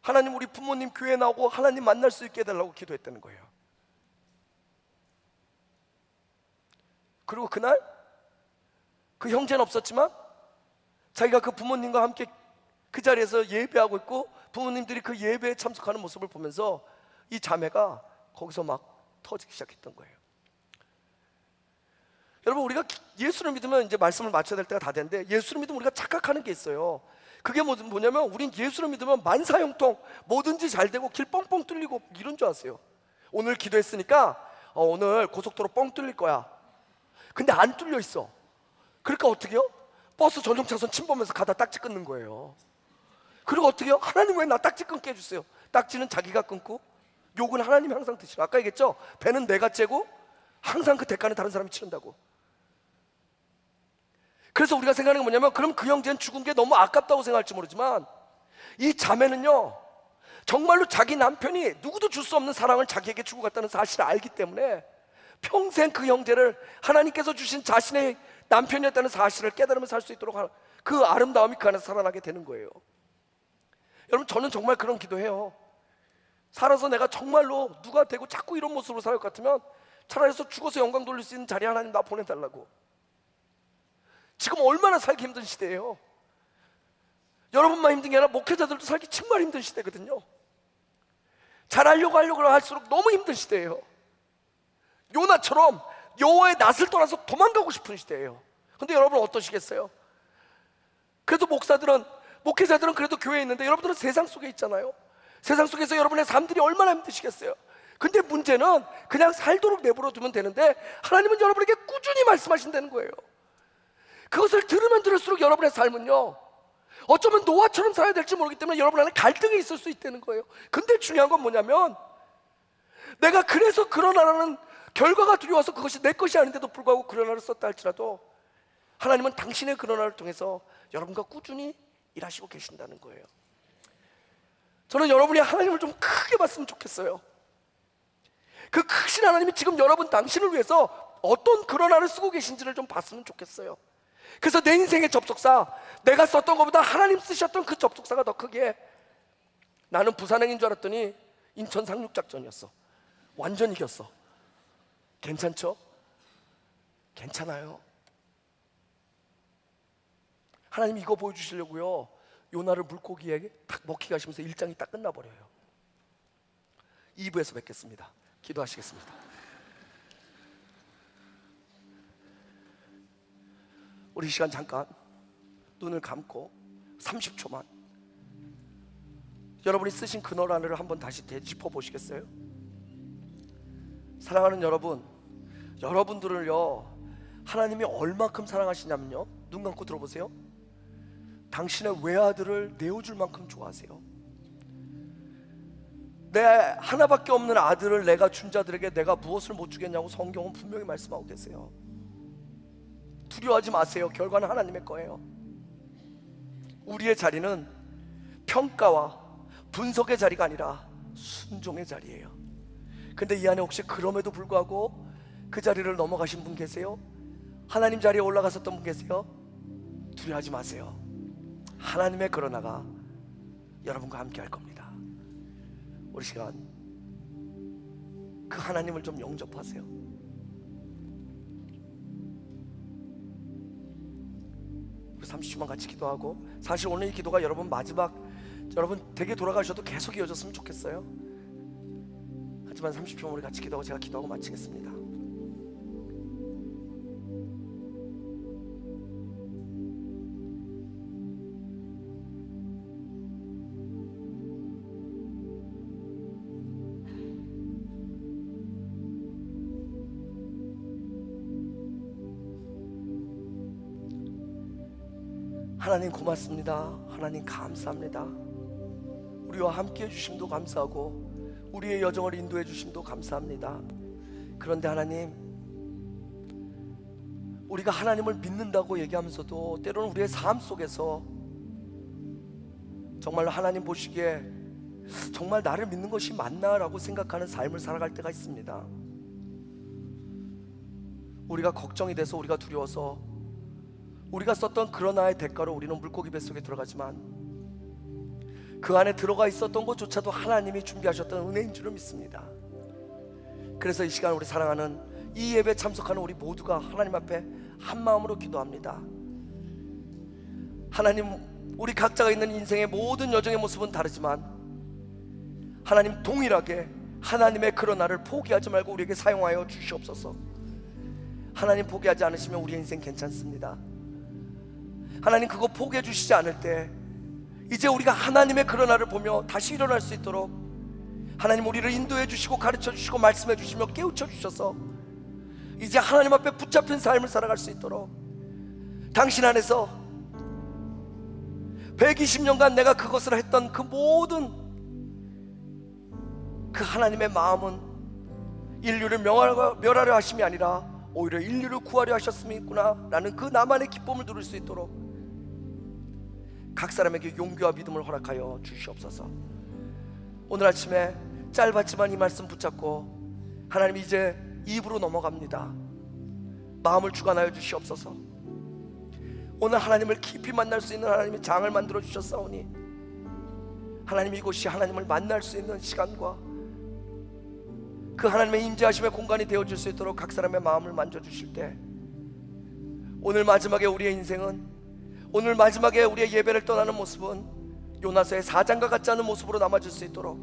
[SPEAKER 2] 하나님 우리 부모님 교회 나오고 하나님 만날 수 있게 해달라고 기도했다는 거예요. 그리고 그날 그 형제는 없었지만 자기가 그 부모님과 함께 그 자리에서 예배하고 있고 부모님들이 그 예배에 참석하는 모습을 보면서 이 자매가 거기서 막 터지기 시작했던 거예요. 여러분, 우리가 예수를 믿으면 이제 말씀을 마쳐야 될 때가 다 됐는데, 예수를 믿으면 우리가 착각하는 게 있어요. 그게 뭐냐면 우린 예수를 믿으면 만사형통, 뭐든지 잘 되고 길 뻥뻥 뚫리고 이런 줄 아세요. 오늘 기도했으니까 오늘 고속도로 뻥 뚫릴 거야. 근데 안 뚫려 있어. 그러니까 어떻게 해요? 버스 전용차선 침범해서 가다 딱지 끊는 거예요. 그리고 어떻게 해요? 하나님 왜 나 딱지 끊게 해주세요? 딱지는 자기가 끊고 욕은 하나님이 항상 드시라. 아까 얘기했죠? 배는 내가 째고 항상 그 대가는 다른 사람이 치른다고. 그래서 우리가 생각하는 게 뭐냐면, 그럼 그 형제는 죽은 게 너무 아깝다고 생각할지 모르지만 이 자매는요, 정말로 자기 남편이 누구도 줄 수 없는 사랑을 자기에게 주고 갔다는 사실을 알기 때문에 평생 그 형제를 하나님께서 주신 자신의 남편이었다는 사실을 깨달으며 살 수 있도록 하는 그 아름다움이 그 안에서 살아나게 되는 거예요. 여러분, 저는 정말 그런 기도해요. 살아서 내가 정말로 누가 되고 자꾸 이런 모습으로 살 것 같으면 차라리 죽어서 영광 돌릴 수 있는 자리에 하나님 나 보내달라고. 지금 얼마나 살기 힘든 시대예요. 여러분만 힘든 게 아니라 목회자들도 살기 정말 힘든 시대거든요. 잘하려고 할수록 너무 힘든 시대예요. 요나처럼 여호와의 낯을 떠나서 도망가고 싶은 시대예요. 근데 여러분 어떠시겠어요? 그래도 목회자들은 그래도 교회에 있는데 여러분들은 세상 속에 있잖아요. 세상 속에서 여러분의 삶들이 얼마나 힘드시겠어요? 근데 문제는 그냥 살도록 내버려 두면 되는데 하나님은 여러분에게 꾸준히 말씀하신다는 거예요. 그것을 들으면 들을수록 여러분의 삶은요, 어쩌면 노아처럼 살아야 될지 모르기 때문에 여러분 안에 갈등이 있을 수 있다는 거예요. 근데 중요한 건 뭐냐면, 내가 그래서 그러나라는 결과가 두려워서 그것이 내 것이 아닌데도 불구하고 그러나를 썼다 할지라도 하나님은 당신의 그러나를 통해서 여러분과 꾸준히 일하시고 계신다는 거예요. 저는 여러분이 하나님을 좀 크게 봤으면 좋겠어요. 그 크신 하나님이 지금 여러분 당신을 위해서 어떤 그러나를 쓰고 계신지를 좀 봤으면 좋겠어요. 그래서 내 인생의 접속사, 내가 썼던 것보다 하나님 쓰셨던 그 접속사가 더 크게, 나는 부산행인 줄 알았더니 인천 상륙작전이었어. 완전 이겼어. 괜찮죠? 괜찮아요. 하나님 이거 보여주시려고요, 요나를 물고기에게 딱 먹히게 하시면서 1장이 딱 끝나버려요. 2부에서 뵙겠습니다. 기도하시겠습니다. 우리 이 시간 잠깐 눈을 감고 30초만 여러분이 쓰신 근어란을 한번 다시 되짚어 보시겠어요? 사랑하는 여러분, 여러분들을요 하나님이 얼마큼 사랑하시냐면요, 눈 감고 들어보세요. 당신의 외아들을 내어줄 만큼 좋아하세요. 내 하나밖에 없는 아들을 내가 준 자들에게 내가 무엇을 못 주겠냐고 성경은 분명히 말씀하고 계세요. 두려워하지 마세요. 결과는 하나님의 거예요. 우리의 자리는 평가와 분석의 자리가 아니라 순종의 자리예요. 근데 이 안에 혹시 그럼에도 불구하고 그 자리를 넘어가신 분 계세요? 하나님 자리에 올라갔었던 분 계세요? 두려워하지 마세요. 하나님의 그러나가 여러분과 함께 할 겁니다. 우리 시간 그 하나님을 좀 영접하세요. 30초만 같이 기도하고, 사실 오늘 이 기도가 여러분 마지막, 여러분 댁에 돌아가셔도 계속 이어졌으면 좋겠어요. 하지만 30초만 우리 같이 기도하고 제가 기도하고 마치겠습니다. 하나님 고맙습니다. 하나님 감사합니다. 우리와 함께 해주심도 감사하고 우리의 여정을 인도해 주심도 감사합니다. 그런데 하나님, 우리가 하나님을 믿는다고 얘기하면서도 때로는 우리의 삶 속에서 정말 하나님 보시기에 정말 나를 믿는 것이 맞나라고 생각하는 삶을 살아갈 때가 있습니다. 우리가 걱정이 돼서, 우리가 두려워서 우리가 썼던 그러나의 대가로 우리는 물고기 뱃속에 들어가지만 그 안에 들어가 있었던 것조차도 하나님이 준비하셨던 은혜인 줄을 믿습니다. 그래서 이 시간 우리 사랑하는 이 예배에 참석하는 우리 모두가 하나님 앞에 한 마음으로 기도합니다. 하나님, 우리 각자가 있는 인생의 모든 여정의 모습은 다르지만 하나님 동일하게 하나님의 그러나를 포기하지 말고 우리에게 사용하여 주시옵소서. 하나님 포기하지 않으시면 우리의 인생 괜찮습니다. 하나님 그거 포기해 주시지 않을 때 이제 우리가 하나님의 그러나를 보며 다시 일어날 수 있도록 하나님 우리를 인도해 주시고 가르쳐 주시고 말씀해 주시며 깨우쳐 주셔서 이제 하나님 앞에 붙잡힌 삶을 살아갈 수 있도록, 당신 안에서 120년간 내가 그것을 했던 그 모든 그 하나님의 마음은 인류를 멸하려 하심이 아니라 오히려 인류를 구하려 하셨음이구나 라는 그 나만의 기쁨을 누릴 수 있도록 각 사람에게 용기와 믿음을 허락하여 주시옵소서. 오늘 아침에 짧았지만 이 말씀 붙잡고 하나님 이제 2부로 넘어갑니다. 마음을 주관하여 주시옵소서. 오늘 하나님을 깊이 만날 수 있는 하나님의 장을 만들어 주셨사오니 하나님 이곳이 하나님을 만날 수 있는 시간과 그 하나님의 임재하심의 공간이 되어줄 수 있도록 각 사람의 마음을 만져주실 때, 오늘 마지막에 우리의 인생은, 오늘 마지막에 우리의 예배를 떠나는 모습은 요나서의 4장과 같지 않은 모습으로 남아줄 수 있도록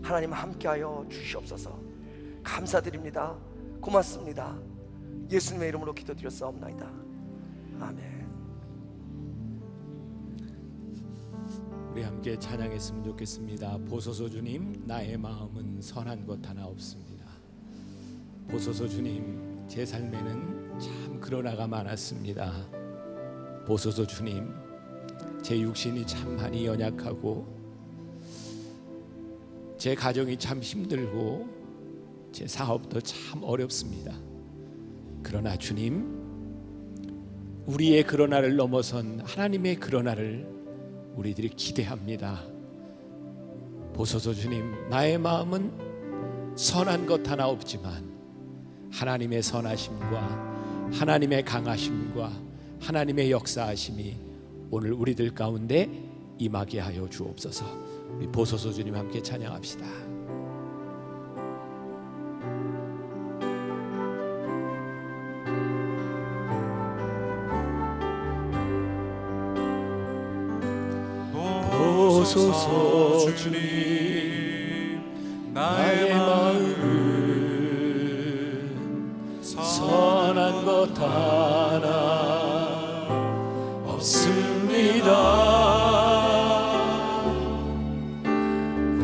[SPEAKER 2] 하나님 함께하여 주시옵소서. 감사드립니다. 고맙습니다. 예수님의 이름으로 기도드렸사옵나이다. 아멘.
[SPEAKER 1] 우리 함께 찬양했으면 좋겠습니다. 보소서 주님, 나의 마음은 선한 것 하나 없습니다. 보소서 주님, 제 삶에는 참 그러나가 많았습니다. 보소서 주님, 제 육신이 참 많이 연약하고 제 가정이 참 힘들고 제 사업도 참 어렵습니다. 그러나 주님, 우리의 그러나를 넘어선 하나님의 그러나를 우리들이 기대합니다. 보소서 주님, 나의 마음은 선한 것 하나 없지만 하나님의 선하심과 하나님의 강하심과 하나님의 역사하심이 오늘 우리들 가운데 임하게 하여 주옵소서. 우리 보소서 주님 함께 찬양합시다. 보소서 주님, 나의 마음은 선한 것 하나 없습니다.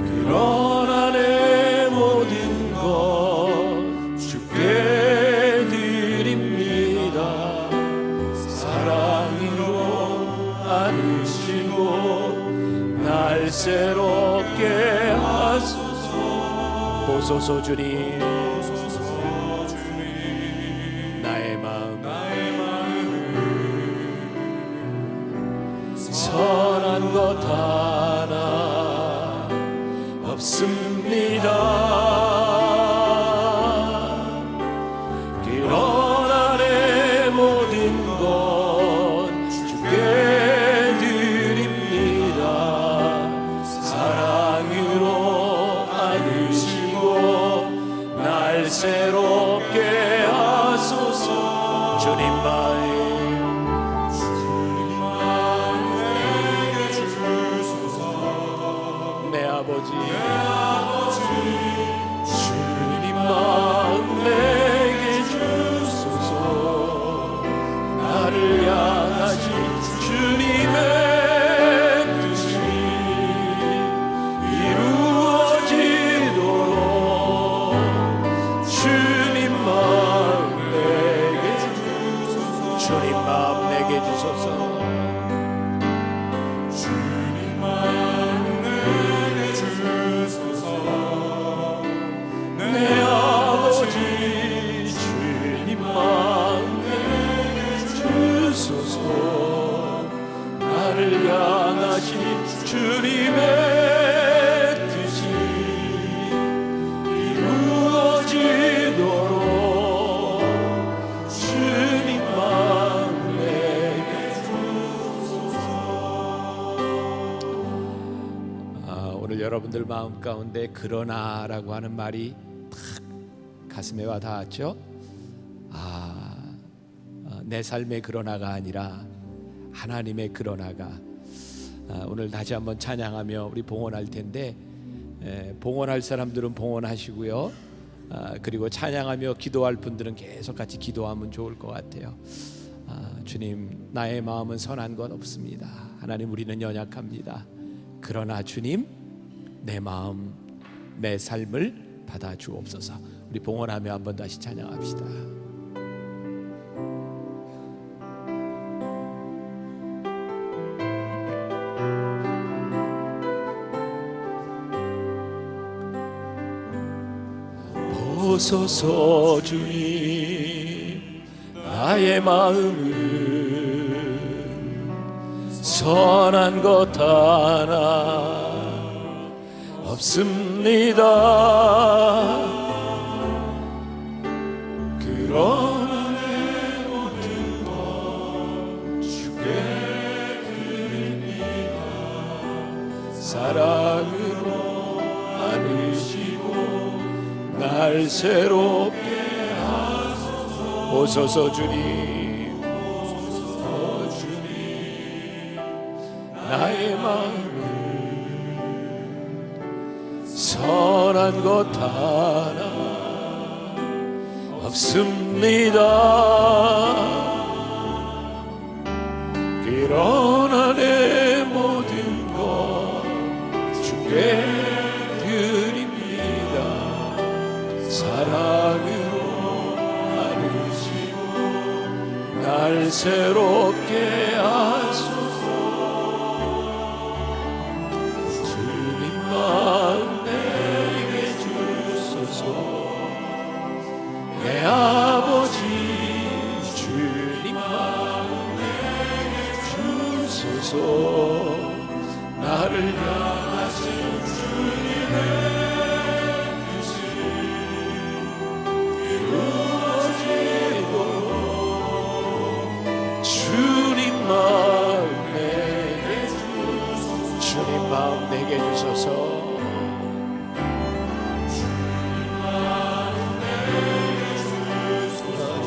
[SPEAKER 1] 그러나 내 모든 것 주께 드립니다. 사랑으로 안으시고 날 새롭게 하소서. 보소서 주님, 나의 마음은 선한 것 하나 없습니다. 그러나 내 모든 것 주께 드립니다. 사랑으로 안으시고 날 새롭게 하소서. 주님 마음 아버지 주님 마음 내게 주소서. 나를 향하신 주님의 뜻이 이루어지도록 주님 마음 내게 주소서. 주님 마음 내게 주소서. 주님 마음 내게 주소서. 내 아버지 주님 마음 내게 주소서. 나를 향하신 주님의 뜻이 이루어지도록 주님 마음 내게 주소서. 오늘 여러분들 마음 가운데 그러나라고 하는 말이 탁 가슴에 와 닿았죠? 내 삶의 그러나가 아니라 하나님의 그러나가. 오늘 다시 한번 찬양하며 우리 봉헌할 텐데, 봉헌할 사람들은 봉헌하시고요. 그리고 찬양하며 기도할 분들은 계속 같이 기도하면 좋을 것 같아요. 주님, 나의 마음은 선한 것 없습니다. 하나님, 우리는 연약합니다. 그러나 주님, 내 마음, 내 삶을 받아 주옵소서. 우리 봉헌하며 한번 다시 찬양합시다. 보소서 주님, 나의 마음은 선한 것 하나 없습니다. 그러나 내 모든 것 주께 드립니다. 사랑으로 안으시고 날 새롭게 하소서. 오소서 주님, 오소서 주님, 나의 마음은 선한 것 하나 없습니다. 그러나 내 모든 것 주께 드립니다. 사랑으로 안으시고 날 새롭게 하소서. 주님 마음 내게 주소서. 내 아버지 주님 마음 내게 주소서. 나를 향하신 주님의 뜻이 이루어지도록 주님 마음 내게 주소서. 주님 마음 내게 주소서. 주님 마음 내게 주소서.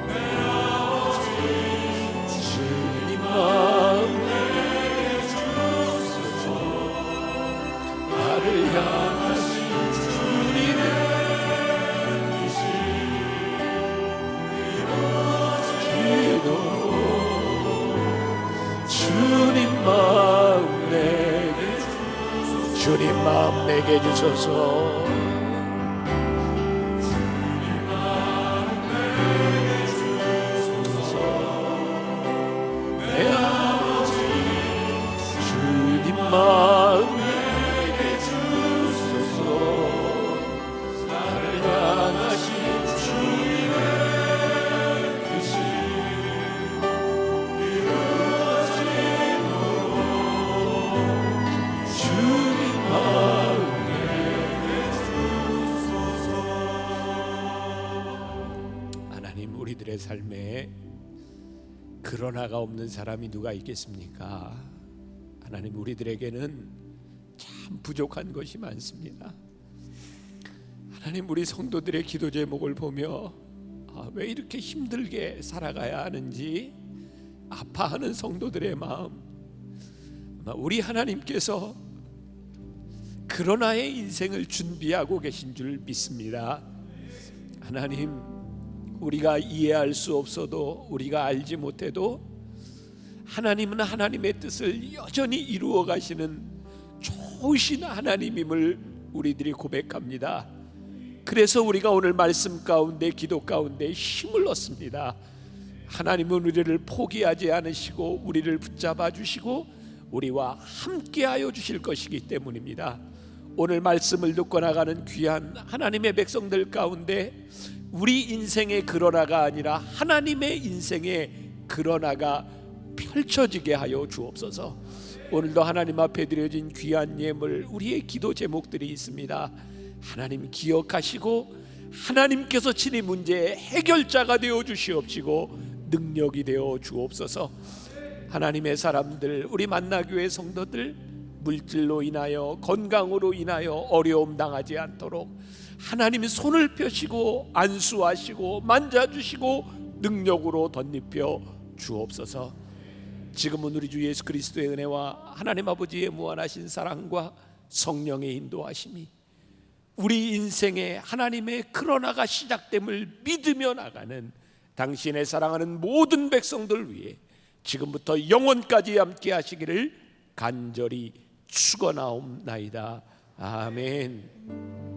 [SPEAKER 1] 내 아버지 주님 마음 내게 주소서. 나를 향하신 주님의 뜻이 이루어지도록 주님 하나님, 우리들의 삶에 그러나가 없는 사람이 누가 있겠습니까? 하나님, 우리들에게는 참 부족한 것이 많습니다. 하나님, 우리 성도들의 기도 제목을 보며 왜 이렇게 힘들게 살아가야 하는지 아파하는 성도들의 마음, 우리 하나님께서 그러나의 인생을 준비하고 계신 줄 믿습니다. 하나님, 우리가 이해할 수 없어도, 우리가 알지 못해도 하나님은 하나님의 뜻을 여전히 이루어 가시는 좋으신 하나님임을 우리들이 고백합니다. 그래서 우리가 오늘 말씀 가운데, 기도 가운데 힘을 얻습니다. 하나님은 우리를 포기하지 않으시고 우리를 붙잡아 주시고 우리와 함께하여 주실 것이기 때문입니다. 오늘 말씀을 듣고 나가는 귀한 하나님의 백성들 가운데 우리 인생의 그러나가 아니라 하나님의 인생의 그러나가 펼쳐지게 하여 주옵소서. 오늘도 하나님 앞에 드려진 귀한 예물, 우리의 기도 제목들이 있습니다. 하나님 기억하시고 하나님께서 친히 문제의 해결자가 되어 주시옵시고 능력이 되어 주옵소서. 하나님의 사람들, 우리 만나교회 성도들 물질로 인하여, 건강으로 인하여 어려움 당하지 않도록 하나님이 손을 펴시고 안수하시고 만져주시고 능력으로 덧입혀 주옵소서. 지금은 우리 주 예수 그리스도의 은혜와 하나님 아버지의 무한하신 사랑과 성령의 인도하심이 우리 인생에 하나님의 그러나가 시작됨을 믿으며 나가는 당신의 사랑하는 모든 백성들 위해 지금부터 영원까지 함께 하시기를 간절히 축원하옵나이다. 아멘.